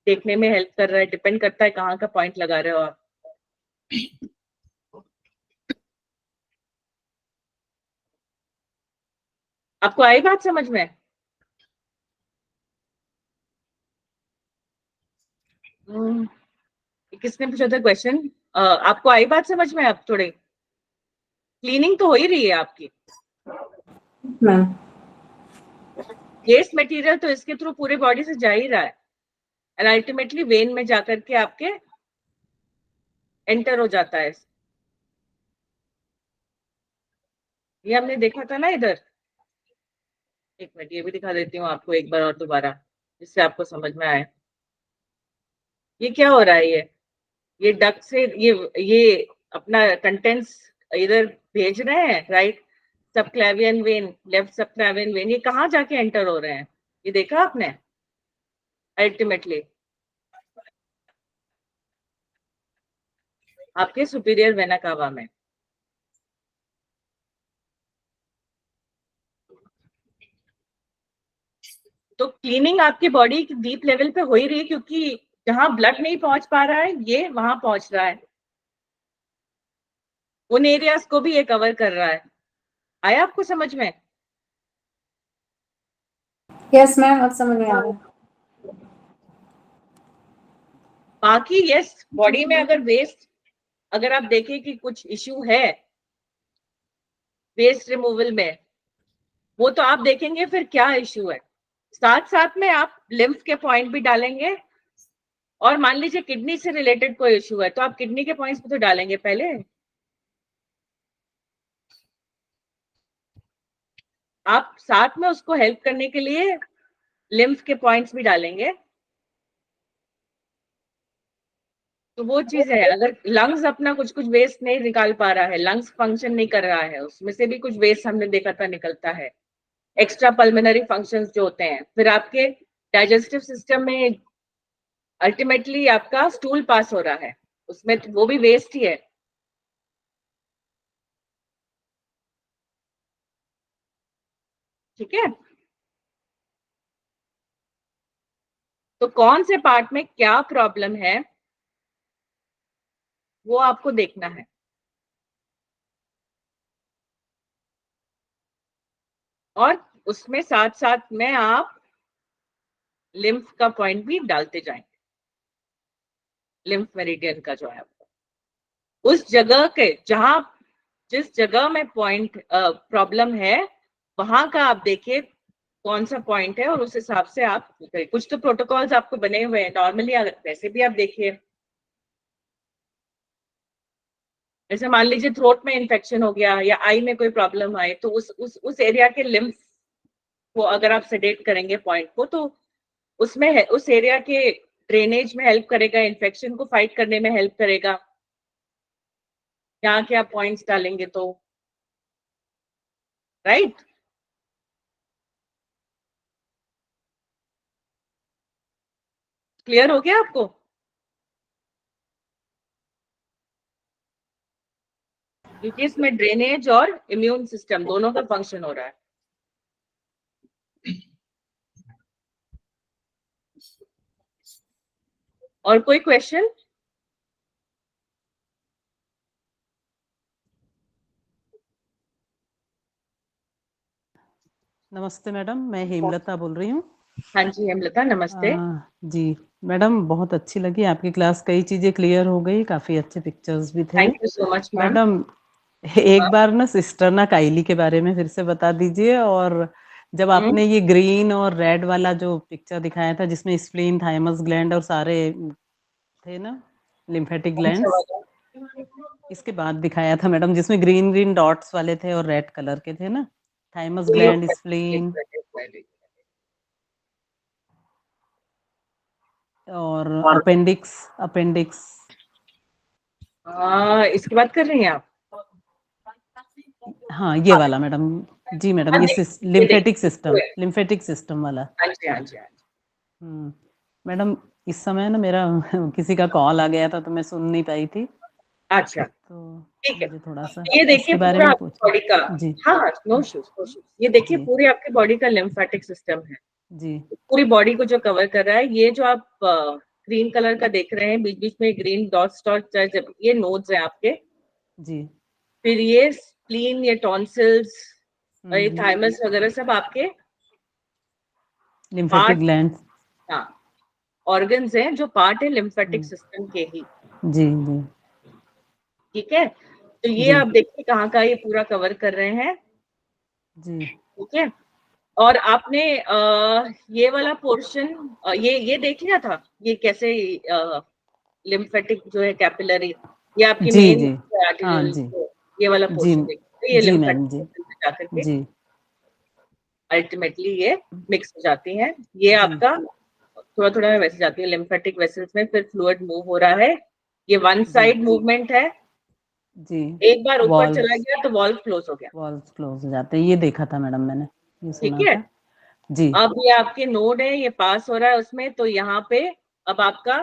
देखने में हेल्प कर रहा है। डिपेंड करता है कहाँ का पॉइंट लगा रहे हो आप। आपको आई बात समझ में? किसने पूछा था क्वेश्चन? आपको आई बात समझ में? आप थोड़े क्लीनिंग तो हो ही रही है आपकी। मैम वेस्ट मटेरियल तो इसके थ्रू पूरी बॉडी से जा ही रहा है, एंड अल्टीमेटली वेन में जाकर के आपके एंटर हो जाता है। ये हमने देखा था ना इधर। एक मिनट, ये भी दिखा देती हूँ आपको एक बार और दोबारा, जिससे आपको समझ में आए। ये क्या हो रहा है, ये डक से ये अपना कंटेंट्स इधर भेज रहे हैं, राइट सब क्लैवियन वेन, लेफ्ट सब क्लैवियन वेन, ये कहाँ जाके एंटर हो रहे हैं, ये देखा आपने? अल्टीमेटली आपके सुपीरियर वेना कावा में। तो क्लीनिंग आपकी बॉडी की डीप लेवल पे हो ही रही है, क्योंकि जहां ब्लड नहीं पहुंच पा रहा है ये वहां पहुंच रहा है, उन एरियाज को भी ये कवर कर रहा है। आया आपको समझ में? यस मैम, अब समझ में आ रहा है। बाकी यस, बॉडी में अगर वेस्ट, अगर आप देखें कि कुछ इश्यू है वेस्ट रिमूवल में, वो तो आप देखेंगे फिर क्या इश्यू है। साथ साथ में आप लिम्फ के पॉइंट भी डालेंगे, और मान लीजिए किडनी से रिलेटेड कोई इश्यू है तो आप किडनी के पॉइंट्स भी तो डालेंगे पहले। आप साथ में उसको हेल्प करने के लिए लिम्फ के पॉइंट्स भी डालेंगे। तो वो चीज है, अगर लंग्स अपना कुछ कुछ वेस्ट नहीं निकाल पा रहा है, लंग्स फंक्शन नहीं कर रहा है, उसमें से भी कुछ वेस्ट हमने देखा था निकलता है, एक्स्ट्रा पल्मोनरी फंक्शंस जो होते हैं, फिर आपके डाइजेस्टिव सिस्टम में अल्टीमेटली आपका स्टूल पास हो रहा है, उसमें तो वो भी वेस्ट ही है। ठीक है, तो कौन से पार्ट में क्या प्रॉब्लम है वो आपको देखना है। और उसमें साथ साथ में आप लिम्फ का पॉइंट भी डालते जाएंगे, लिम्फ मेरिडियन का जो है उस जगह के जहां जिस जगह में पॉइंट प्रॉब्लम है वहां का आप देखिए कौन सा पॉइंट है, और उस हिसाब से आप कुछ तो प्रोटोकॉल्स आपको बने हुए हैं नॉर्मली, अगर वैसे भी आप देखिए, जैसे मान लीजिए थ्रोट में इन्फेक्शन हो गया या आई में कोई प्रॉब्लम आए, तो उस एरिया के लिम्फ को अगर आप सेडेट करेंगे पॉइंट को, तो उसमें है, उस एरिया के ड्रेनेज में हेल्प करेगा, इन्फेक्शन को फाइट करने में हेल्प करेगा, यहाँ के आप पॉइंट्स डालेंगे तो, राइट। क्लियर हो गया आपको? क्योंकि इसमें ड्रेनेज और इम्यून सिस्टम दोनों का फंक्शन हो रहा है। और कोई क्वेश्चन? नमस्ते मैडम, मैं हेमलता बोल रही हूँ। हाँ जी हेमलता, नमस्ते। जी मैडम, बहुत अच्छी लगी आपकी क्लास, कई चीज़ें क्लियर हो गई, काफ़ी अच्छे पिक्चर्स भी थे। Thank you so much ma'am. Madam एक बार ना सिस्टर ना काइली के बारे में फिर से बता दीजिए, और जब आपने ये ग्रीन और रेड वाला जो पिक्चर दिखाया था जिसमें स्प्लीन, थाइमस ग्लैंड और सारे थे ना लिम्फेटिक ग्लैंड्स, इसके बाद दिखाया था मैडम जिसमें ग्रीन ग्रीन डॉट्स वाले थे और रेड कलर के थे ना, थाइमस ग्लैंड, स्प्लीन और अपेंडिक्स। अपेंडिक्स इसकी बात कर रही हैं आप? हाँ ये वाला मैडम। जी मैडम, हाँ, ये लिम्फेटिक सिस्टम, लिम्फेटिक सिस्टम वाला। हाँ जी हाँ जी हाँ जी। मैडम इस समय ना मेरा किसी का कॉल आ गया था तो मैं सुन नहीं पाई थी, अच्छा तो ठीक है, मुझे थोड़ा सा ये देखिए इसके बारे पूरा में आपकी पूछ। बॉडी का, जी हाँ नो इश्यूज नो इश्यूज, ये देखिए जी पूरी आपकी बॉडी का लिम्फेटिक सिस्टम है, जी पूरी बॉडी को जो कवर कर रहा है। ये जो आप ग्रीन कलर का देख रहे हैं, बीच बीच में ग्रीन डॉट्स डॉट्स, ये नोड्स हैं आपके। जी फिर ये स्प्लीन, ये टॉन्सिल्स, ये हम्म, थाइमस वगैरह सब आपके लिम्फेटिक पार्ट, ग्लैंड। हाँ ऑर्गन्स हैं जो पार्ट है लिम्फेटिक सिस्टम के ही। जी जी ठीक है, तो ये जी आप देखिए कहाँ का ये पूरा कवर कर रहे हैं। जी ठीक है, और आपने ये वाला पोर्शन, ये देख लिया था, ये कैसे लिम्फेटिक जो है कैपिलरी, ये आपकी जी मेन जी हाँ आर्टरियल, जी ये वाला जी पोर्शन देखिए, ये जी मैम लिम्फेटिक जी सिस्टम में जाकर के जी अल्टीमेटली ये मिक्स हो जाती हैं। ये जी आपका थोड़ा थोड़ा वैसे जाती है लिम्फेटिक वेसल्स में, फिर फ्लूइड मूव हो रहा है, ये वन जी साइड मूवमेंट है, जी एक बार ऊपर चला वॉल्व्स, गया तो वॉल्व क्लोज हो गया। वॉल्व्स क्लोज हो जाते हैं, ये देखा था मैडम मैंने, ये ठीक सुना है, था। जी अब ये आपके नोड है, ये पास हो रहा है उसमें, तो यहाँ पे अब आपका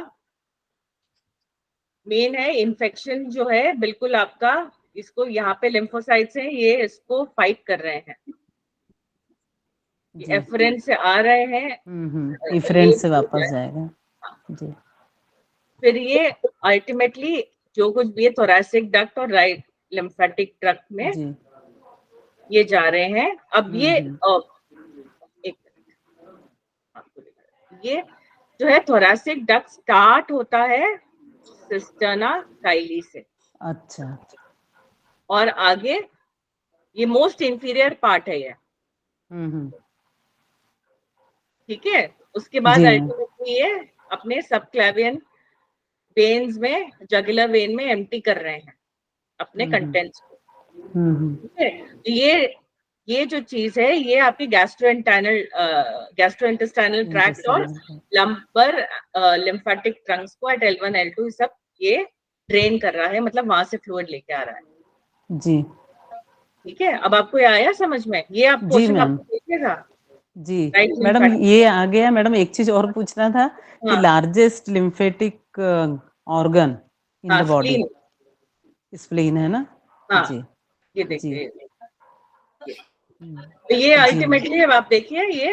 मेन है इन्फेक्शन जो है, बिल्कुल आपका इसको यहाँ पे लिम्फोसाइट्स हैं, ये इसको फाइट कर रहे हैं, जी एफरेंट से आ रहे हैं, इफरेंट ये से जो वापस है, जाएगा जी फिर ये अल्टीमेटली जो कुछ भी है थोरैसिक डक्ट और राइट लिम्फेटिक ट्रैक्ट में जी ये जा रहे हैं। अब ये एक ये जो है थोरैसिक डक्ट स्टार्ट होता है सिस्टर्ना काइली से, अच्छा और आगे ये मोस्ट इंफीरियर पार्ट है ये, ठीक है। उसके बाद जी मैम अल्टीमेटली ये अपने सबक्लेवियन वेन्स में, जगुलर वेन में एम्प्टी कर रहे हैं अपने कंटेंट्स को, ठीक है। तो ये जो चीज है ये आपकी गैस्ट्रोइंटेस्टाइनल ट्रैक्ट और लंबर लिम्फेटिक ट्रंक्स को एट L1 L2 सब ये ड्रेन कर रहा है, मतलब वहां से फ्लूइड लेके आ रहा है, जी ठीक है। अब आपको ये आया समझ में? ये आप जी क्वेश्चन मैम आपको देखिएगा, जी राइट मैडम लिम्फेटिक, ये आ गया। मैडम एक चीज और पूछना था कि हाँ लार्जेस्ट लिम्फेटिक ऑर्गन इन हाँ द बॉडी स्प्लीन, स्प्लीन है ना हाँ जी ये जी देखिए, तो ये अल्टीमेटली अब आप देखिए ये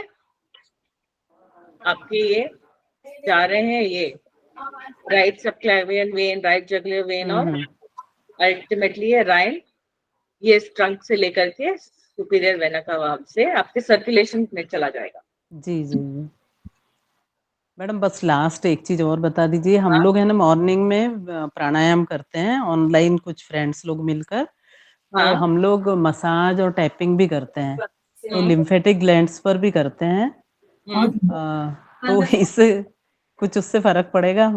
आपके ये जा रहे हैं, ये right subclavian vein, right jugular vein, और अल्टीमेटली ये राइन ये ट्रंक से लेकर के सुपीरियर वेना कवा से आपके सर्कुलेशन में चला जाएगा। जी जी जी मैडम बस लास्ट एक चीज और बता दीजिए। हम हाँ लोग है ना मॉर्निंग में प्राणायाम करते हैं ऑनलाइन, कुछ फ्रेंड्स लोग मिलकर, तो हाँ हम लोग मसाज और टैपिंग भी करते हैं, तो हम्म, लिम्फेटिक ग्लैंड्स पर भी करते हैं, तो इससे कुछ उससे फर्क पड़ेगा?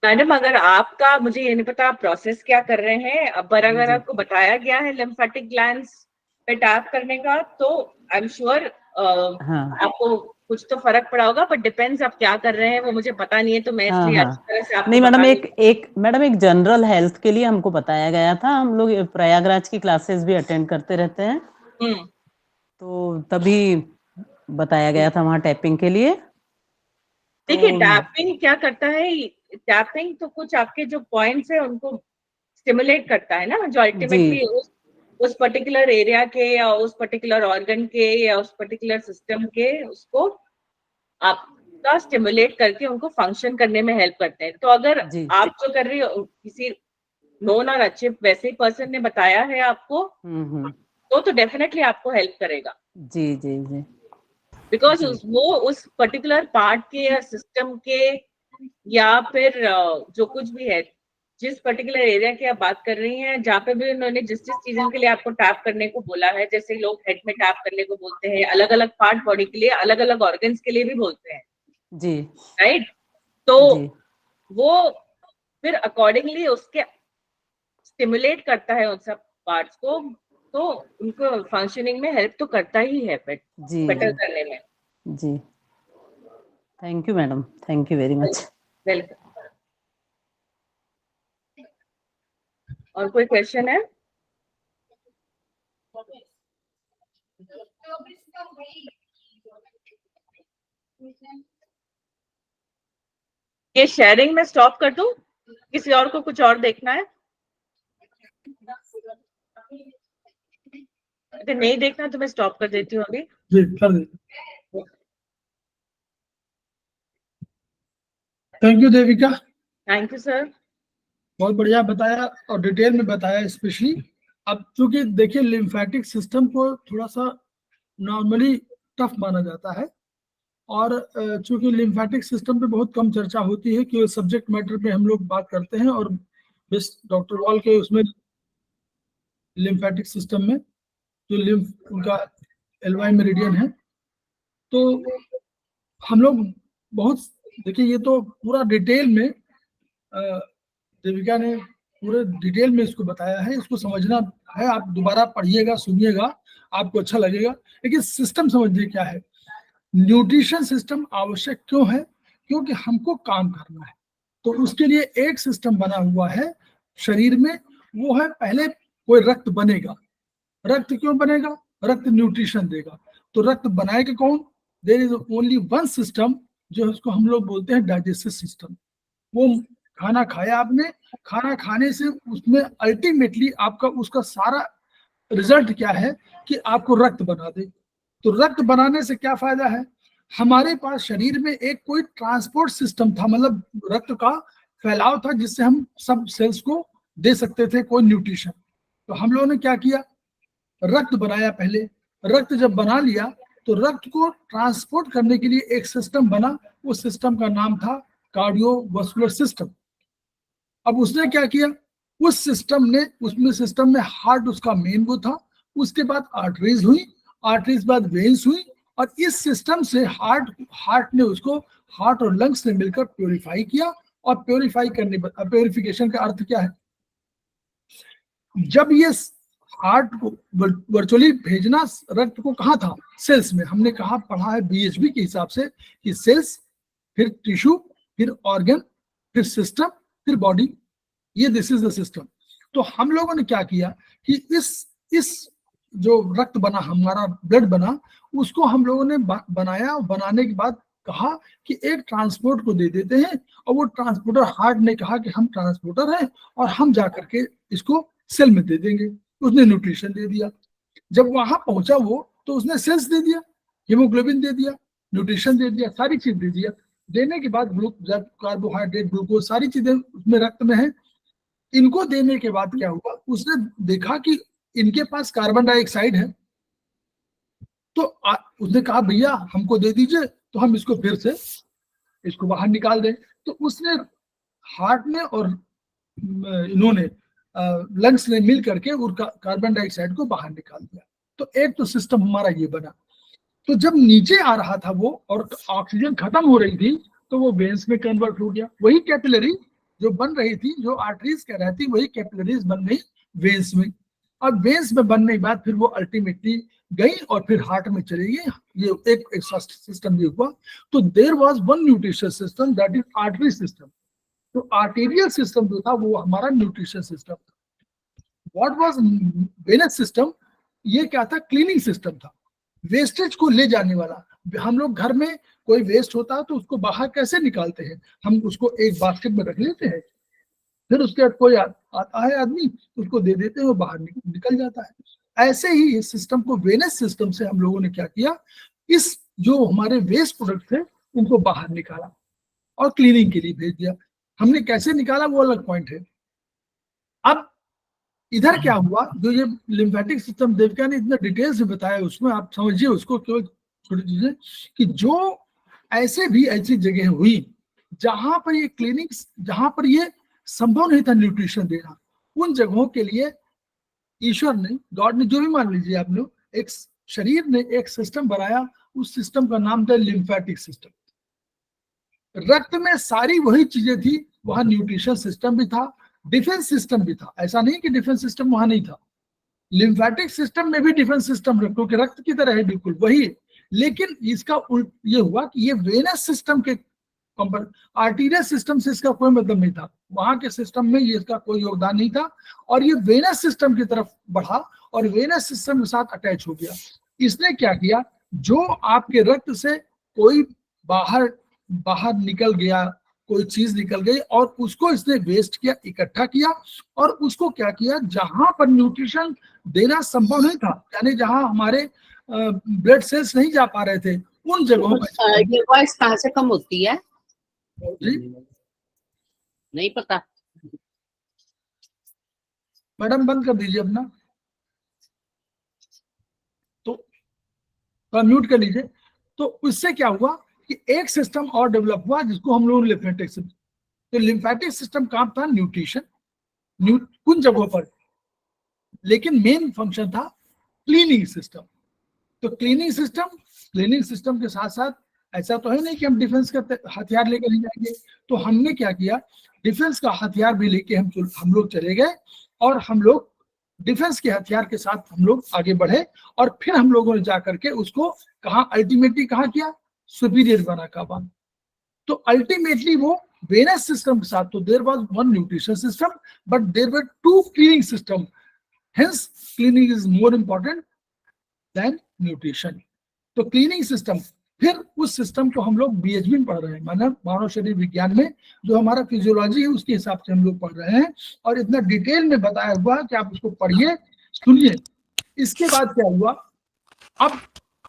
मैडम अगर आपका, मुझे ये नहीं पता आप प्रोसेस क्या कर रहे हैं, अब पर जी अगर जी आपको बताया गया है लिम्फेटिक ग्लैंड्स पे टैप करने का, तो आई एम श्योर हाँ आपको कुछ तो फर्क पड़ा होगा, पर डिपेंड्स आप क्या कर रहे हैं वो मुझे पता नहीं है, तो मैं हाँ इसलिए हाँ अच्छी तरह से आपको नहीं मैडम, बता एक एक मैडम एक जनरल हेल्थ के लिए हमको बताया गया था। हम लोग प्रयागराज की क्लासेस भी अटेंड करते रहते हैं, दूं। तो तभी बताया गया था वहाँ टैपिंग के लिए। देखिए तो टैपिंग क्या करता है, टैपिंग तो कुछ आपके जो पॉइंट्स है उनको स्टिमुलेट करता है ना, जो अल्टीमेटली जी उस पर्टिकुलर एरिया के या उस पर्टिकुलर ऑर्गन के या उस पर्टिकुलर सिस्टम के उसको आपका स्टिमुलेट करके उनको फंक्शन करने में हेल्प करते हैं। तो अगर जी आप जो कर रही हो, किसी नोन और अच्छे वैसे ही पर्सन ने बताया है आपको, तो डेफिनेटली आपको हेल्प करेगा, जी जी जी बिकॉज जी वो उस पर्टिकुलर पार्ट के या सिस्टम के या फिर जो कुछ भी है, जिस पर्टिकुलर एरिया की आप बात कर रही हैं, जहाँ पे भी उन्होंने जिस जिस चीजों के लिए आपको टैप करने को बोला है, जैसे लोग हेड में टैप करने को बोलते हैं, अलग अलग पार्ट बॉडी के लिए, अलग अलग ऑर्गन्स के लिए भी बोलते हैं, जी राइट। तो जी वो फिर अकॉर्डिंगली उसके स्टिमुलेट करता है उन सब पार्ट्स को, तो उनको फंक्शनिंग में हेल्प तो करता ही है जी बेटर करने में। जी thank you madam, thank you very much. Welcome. और कोई क्वेश्चन है? ये शेयरिंग में स्टॉप कर दूं, किसी और को कुछ और देखना है? अगर नहीं देखना तो मैं स्टॉप कर देती हूँ अभी। जी कर दीजिए। Thank you Devika, thank you sir. बहुत बढ़िया बताया और डिटेल में बताया स्पेशली। अब चूंकि देखिए लिम्फेटिक सिस्टम को थोड़ा सा नॉर्मली टफ माना जाता है, और चूंकि लिम्फेटिक सिस्टम पे बहुत कम चर्चा होती है कि सब्जेक्ट मैटर पे हम लोग बात करते हैं, और बस डॉक्टर वॉल के उसमें लिम्फेटिक सिस्टम में जो लिम्फ उनका एलवाई मेरिडियन है, तो हम लोग बहुत, देखिए ये तो पूरा डिटेल में देविका ने पूरे डिटेल में इसको बताया है, इसको समझना है, आप दोबारा पढ़िएगा, सुनिएगा, आपको अच्छा लगेगा। लेकिन सिस्टम समझिए क्या है, न्यूट्रिशन सिस्टम आवश्यक क्यों है, क्योंकि हमको काम करना है, तो उसके लिए एक सिस्टम बना हुआ है शरीर में, वो है पहले कोई रक्त बनेगा। रक्त क्यों बनेगा? रक्त न्यूट्रिशन देगा। तो रक्त बनाएगा कौन? There is only one system, जो उसको हम लोग बोलते हैं डाइजेस्टिव सिस्टम। वो खाना खाया आपने, खाना खाने से उसमें अल्टीमेटली आपका उसका सारा रिजल्ट क्या है कि आपको रक्त बना दे। तो रक्त बनाने से क्या फायदा है, हमारे पास शरीर में एक कोई ट्रांसपोर्ट सिस्टम था, मतलब रक्त का फैलाव था जिससे हम सब सेल्स को दे सकते थे कोई न्यूट्रिशन। तो हम लोगों ने क्या किया, रक्त बनाया पहले। रक्त जब बना लिया तो रक्त को ट्रांसपोर्ट करने के लिए एक सिस्टम बना, उस सिस्टम का नाम था कार्डियोवास्कुलर सिस्टम। अब उसने क्या किया, उस सिस्टम में हार्ट उसका मेन वो था, उसके बाद आर्टरीज हुई, आर्टरीज बाद वेन्स हुई, और इस सिस्टम से हार्ट ने उसको, हार्ट और लंग्स ने मिलकर प्योरीफाई किया। और प्योरीफिकेशन का अर्थ क्या है, जब ये हार्ट को वर्चुअली भेजना रक्त को कहाँ था, सेल्स में। हमने कहा पढ़ा है बीएचबी के हिसाब से कि सेल्स, फिर टिश्यू, फिर ऑर्गन, फिर सिस्टम, फिर बॉडी, ये दिस इज द सिस्टम। तो हम लोगों ने क्या किया कि इस जो रक्त बना, हमारा ब्लड बना, उसको हम लोगों ने बनाया, और बनाने के बाद कहा कि एक ट्रांसपोर्ट को दे देते हैं, और वो ट्रांसपोर्टर, हार्ट ने कहा कि हम ट्रांसपोर्टर हैं और हम जाकर के इसको सेल में दे देंगे। उसने न्यूट्रिशन दे दिया। जब वहां पहुंचा वो, तो उसने सेल्स दे दिया, हीमोग्लोबिन दे दिया, न्यूट्रिशन दे दिया, सारी चीज दे दिया। देने के बाद कार्बोहाइड्रेट, ग्लूकोज, सारी चीजें उसमें रक्त में है। इनको देने के बाद क्या हुआ, उसने देखा कि इनके पास कार्बन डाइऑक्साइड है। तो उसने कहा भैया हमको दे दीजिए, तो हम इसको फिर से इसको बाहर निकाल दें। तो उसने, हार्ट ने और इन्होंने लंग्स ने मिल करके उनका कार्बन डाइऑक्साइड को बाहर निकाल दिया। तो एक तो सिस्टम हमारा ये बना। तो जब नीचे आ रहा था वो और ऑक्सीजन खत्म हो रही थी, तो वो वेन्स में कन्वर्ट हो गया। वही कैपिलरी जो बन रही थी, जो आर्टरीज कह रही थी, वही कैपिलरीज बन गई वेन्स में। और वेन्स में बनने के बाद फिर वो अल्टीमेटली गई और फिर हार्ट में चली गई। ये एक सिस्टम ये हुआ। तो there was one nutrition system, that is artery system. तो आर्टेरियल सिस्टम जो था वो हमारा न्यूट्रिशन सिस्टम था। व्हाट वाज वेनस सिस्टम, ये क्या था, क्लीनिंग सिस्टम था, वेस्टेज को ले जाने वाला। हम लोग घर में कोई वेस्ट होता है तो उसको बाहर कैसे निकालते हैं, हम उसको एक बास्केट में रख लेते हैं, फिर उसके बाद कोई आता है आदमी, उसको दे देते हैं, वो बाहर निकल जाता है। ऐसे ही इस सिस्टम को, वेनस सिस्टम से हम लोगों ने क्या किया, इस जो हमारे वेस्ट प्रोडक्ट थे उनको बाहर निकाला और क्लीनिंग के लिए भेज दिया। हमने कैसे निकाला वो अलग पॉइंट है। अब इधर क्या हुआ, जो ये लिम्फेटिक सिस्टम देविका ने इतना डिटेल से बताया, उसमें आप समझिए उसको, केवल छोटी चीजें कि जो ऐसी जगह हुई जहां पर ये क्लिनिक, जहां पर ये संभव नहीं था न्यूट्रिशन देना, उन जगहों के लिए ईश्वर ने, गॉड ने, जो भी मान लीजिए आप लोग, एक शरीर ने एक सिस्टम बनाया। उस सिस्टम का नाम था लिम्फेटिक सिस्टम। रक्त में सारी वही चीजें थी, वहां न्यूट्रिशन सिस्टम भी था, डिफेंस सिस्टम भी था। ऐसा नहीं कि डिफेंस सिस्टम वहां नहीं था, लिम्फेटिक सिस्टम में भी डिफेंस सिस्टम है, क्योंकि रक्त की तरह है बिल्कुल वही। लेकिन इसका ये हुआ कि ये वेनस सिस्टम के आर्टीरियल सिस्टम से इसका कोई मतलब नहीं था, वहां के सिस्टम में ये इसका कोई योगदान नहीं था, और ये वेनस सिस्टम की तरफ बढ़ा और वेनस सिस्टम के साथ अटैच हो गया। इसने क्या किया, जो आपके रक्त से कोई बाहर निकल गया, कोई चीज निकल गई, और उसको इसने वेस्ट किया, इकट्ठा किया, और उसको क्या किया, जहां पर न्यूट्रिशन देना संभव नहीं था, यानी जहां हमारे ब्लड सेल्स नहीं जा पा रहे थे, उन जगहों पर। ये वॉइस कहाँ से कम होती है? जी नहीं पता मैडम, बंद कर दीजिए अपना, तो म्यूट कर लीजिए। तो उससे क्या हुआ कि एक सिस्टम और डेवलप हुआ जिसको हम लोग लिम्फेटिक सिस्टम। तो लिम्फेटिक सिस्टम काम था न्यूट्रिशन, उन जगहों पर, लेकिन मेन फंक्शन था क्लीनिंग सिस्टम। तो क्लीनिंग सिस्टम के साथ साथ ऐसा तो है नहीं कि हम डिफेंस का हथियार लेकर ही जाएंगे। तो हमने क्या किया, डिफेंस का हथियार भी लेके हम लोग चले गए, और हम लोग डिफेंस के हथियार के साथ हम लोग आगे बढ़े, और फिर हम लोगों ने जाकर के उसको अल्टीमेटली कहा किया, सुपीरियर बना काबा। तो अल्टीमेटली वो वेनस सिस्टम के साथ, तो there was one nutrition system but there were two cleaning system, hence cleaning is more important than nutrition. तो क्लीनिंग सिस्टम, फिर उस सिस्टम को हम लोग बीएचबी में पढ़ रहे हैं, मानव शरीर विज्ञान में जो हमारा फिजियोलॉजी है उसके हिसाब से हम लोग पढ़ रहे हैं, और इतना डिटेल में बताया हुआ कि आप उसको पढ़िए, सुनिए। इसके बाद क्या हुआ, अब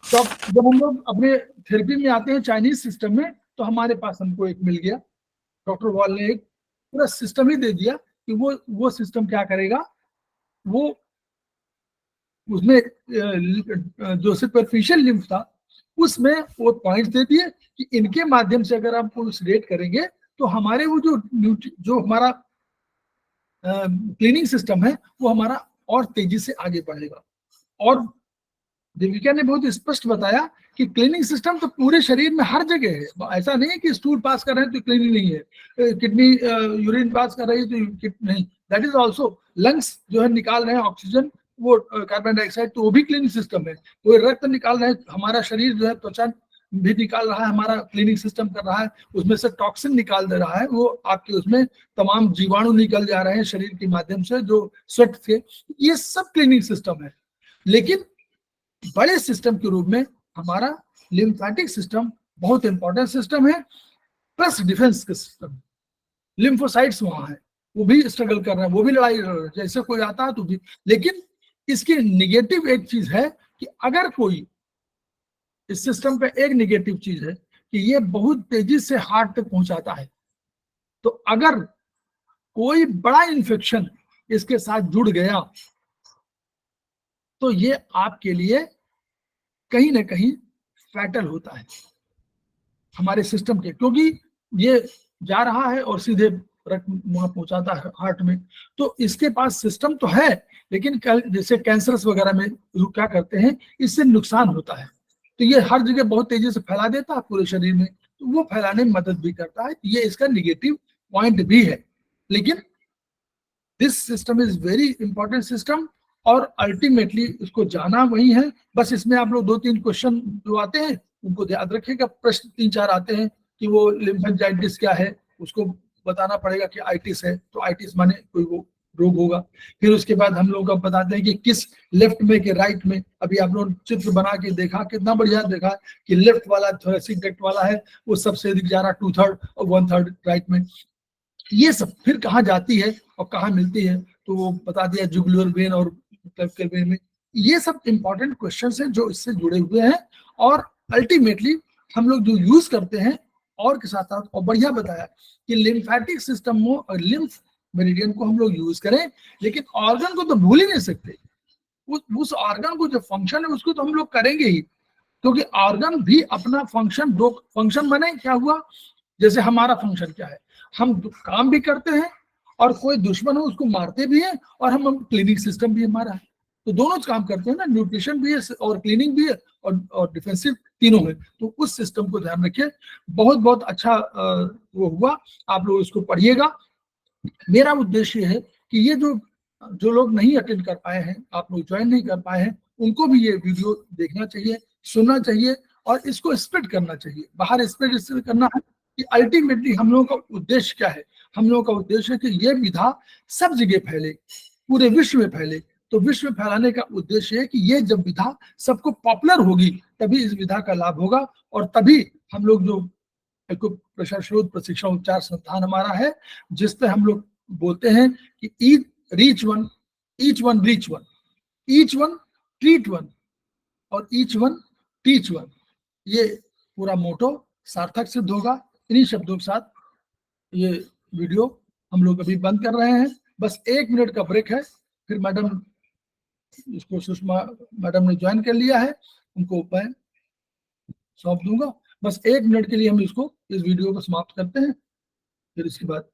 जब हम लोग अपने थेरेपी में आते हैं चाइनीज सिस्टम में, तो हमारे पास हमको एक मिल गया, डॉक्टर वॉल ने एक पूरा सिस्टम ही दे दिया कि वो सिस्टम क्या करेगा। वो उसमें जो सुपरफिशियल लिम्फ था उसमें वो पॉइंट्स दे दिए कि इनके माध्यम से अगर आप सेडेट करेंगे तो हमारे वो जो हमारा क्लीनिंग सिस्टम है वो हमारा और तेजी से आगे बढ़ेगा। और देविका ने बहुत स्पष्ट बताया कि क्लीनिंग सिस्टम तो पूरे शरीर में हर जगह है, ऐसा नहीं है कि स्टूल पास कर रहे हैं तो क्लीनिंग नहीं है, किडनी यूरिन पास कर रही है तो नहीं, दैट इज ऑल्सो लंग्स जो है निकाल रहे हैं ऑक्सीजन, वो कार्बन डाइऑक्साइड, तो वो भी क्लीनिंग सिस्टम है। कोई रक्त निकाल रहे हैं, हमारा शरीर जो है त्वचा भी निकाल रहा है, हमारा क्लीनिंग सिस्टम कर रहा है, उसमें से टॉक्सिन निकाल दे रहा है, वो आपके उसमें तमाम जीवाणु निकल जा रहे हैं शरीर के माध्यम से जो स्वेट थे, ये सब क्लीनिंग सिस्टम है। लेकिन बड़े सिस्टम के रूप में हमारा लिम्फेटिक सिस्टम बहुत इंपॉर्टेंट सिस्टम है, प्लस डिफेंस का सिस्टम। लिम्फोसाइट्स वहां है, वो भी स्ट्रगल कर रहे हैं, वो भी लड़ाई लड़ रहे हैं, जैसे कोई आता है तो भी। लेकिन इसकी निगेटिव एक चीज है कि अगर कोई इस सिस्टम पे एक निगेटिव चीज है कि ये बहुत तेजी से हार्ट तक पहुंचाता है, तो अगर कोई बड़ा इन्फेक्शन इसके साथ जुड़ गया तो ये आपके लिए कहीं ना कहीं फैटल होता है हमारे सिस्टम के, क्योंकि ये जा रहा है और सीधे रक्त वहां पहुंचाता है हार्ट में। तो इसके पास सिस्टम तो है, लेकिन जैसे कैंसर्स वगैरह में लोग क्या करते हैं, इससे नुकसान होता है, तो ये हर जगह बहुत तेजी से फैला देता है पूरे शरीर में, तो वो फैलाने में मदद भी करता है, ये इसका निगेटिव पॉइंट भी है। लेकिन this system is very important system, और अल्टीमेटली इसको जाना वही है। बस इसमें आप लोग 2-3 क्वेश्चन जो आते हैं उनको याद रखिएगा, प्रश्न 3-4 आते हैं कि वो लिम्फेंजाइटिस क्या है, उसको बताना पड़ेगा कि आइटिस है, तो आइटिस माने कोई वो रोग होगा। फिर उसके बाद हम लोग बताते हैं कि किस लेफ्ट में के राइट में, अभी आप लोग चित्र बना के देखा, कितना बढ़िया देखा कि लेफ्ट वाला थोरेसिक डक्ट वाला है वो सबसे अधिक जा रहा 2/3 और 1/3 राइट में। ये सब फिर कहाँ जाती है और कहाँ मिलती है, तो वो बता दिया जुगुलर वेन और क्लेविकल वेन में। ये सब इंपॉर्टेंट क्वेश्चंस हैं जो इससे जुड़े हुए हैं, और अल्टीमेटली हम लोग जो यूज करते हैं और के साथ साथ, और बढ़िया बताया कि लिम्फेटिक सिस्टम में और लिम्फ मेरिडियन को हम लोग यूज करें, लेकिन ऑर्गन को तो भूल ही नहीं सकते। उस ऑर्गन को जो फंक्शन है उसको तो हम लोग करेंगे ही, क्योंकि ऑर्गन भी अपना फंक्शन, दो फंक्शन बने, क्या हुआ, जैसे हमारा फंक्शन क्या है, हम काम भी करते हैं और कोई दुश्मन हो उसको मारते भी हैं, और हम क्लीनिंग सिस्टम भी हमारा है, तो दोनों काम करते हैं ना, न्यूट्रिशन भी है और क्लीनिंग भी है और डिफेंसिव, तीनों है। तो उस सिस्टम को ध्यान रखिए। बहुत बहुत अच्छा वो हुआ, आप लोग इसको पढ़िएगा। मेरा उद्देश्य है कि ये जो लोग नहीं अटेंड कर पाए हैं, आप लोग ज्वाइन नहीं कर पाए हैं, उनको भी ये वीडियो देखना चाहिए, सुनना चाहिए, और इसको स्प्रेड करना चाहिए, बाहर स्प्रेड इससे करना है कि अल्टीमेटली हम लोगों का उद्देश्य क्या है। हम लोगों का उद्देश्य है कि ये विधा सब जगह फैले, पूरे विश्व में फैले। तो विश्व में फैलाने का उद्देश्य है कि ये जब विधा सबको पॉपुलर होगी तभी इस विधा का लाभ होगा, और तभी हम लोग जो प्रेशर शोध प्रशिक्षण उपचार संस्थान हमारा है, जिस पे हम लोग बोलते हैं कि reach one, each one reach one, each one treat one, और ईच वन टीच वन, ये पूरा मोटो सार्थक सिद्ध होगा। इन्हीं शब्दों के साथ ये वीडियो हम लोग अभी बंद कर रहे हैं, बस 1 मिनट का ब्रेक है, फिर मैडम, इसको सुषमा मैडम ने ज्वाइन कर लिया है, उनको मैं सौंप दूंगा। बस 1 मिनट के लिए हम इस वीडियो को समाप्त करते हैं, फिर इसके बाद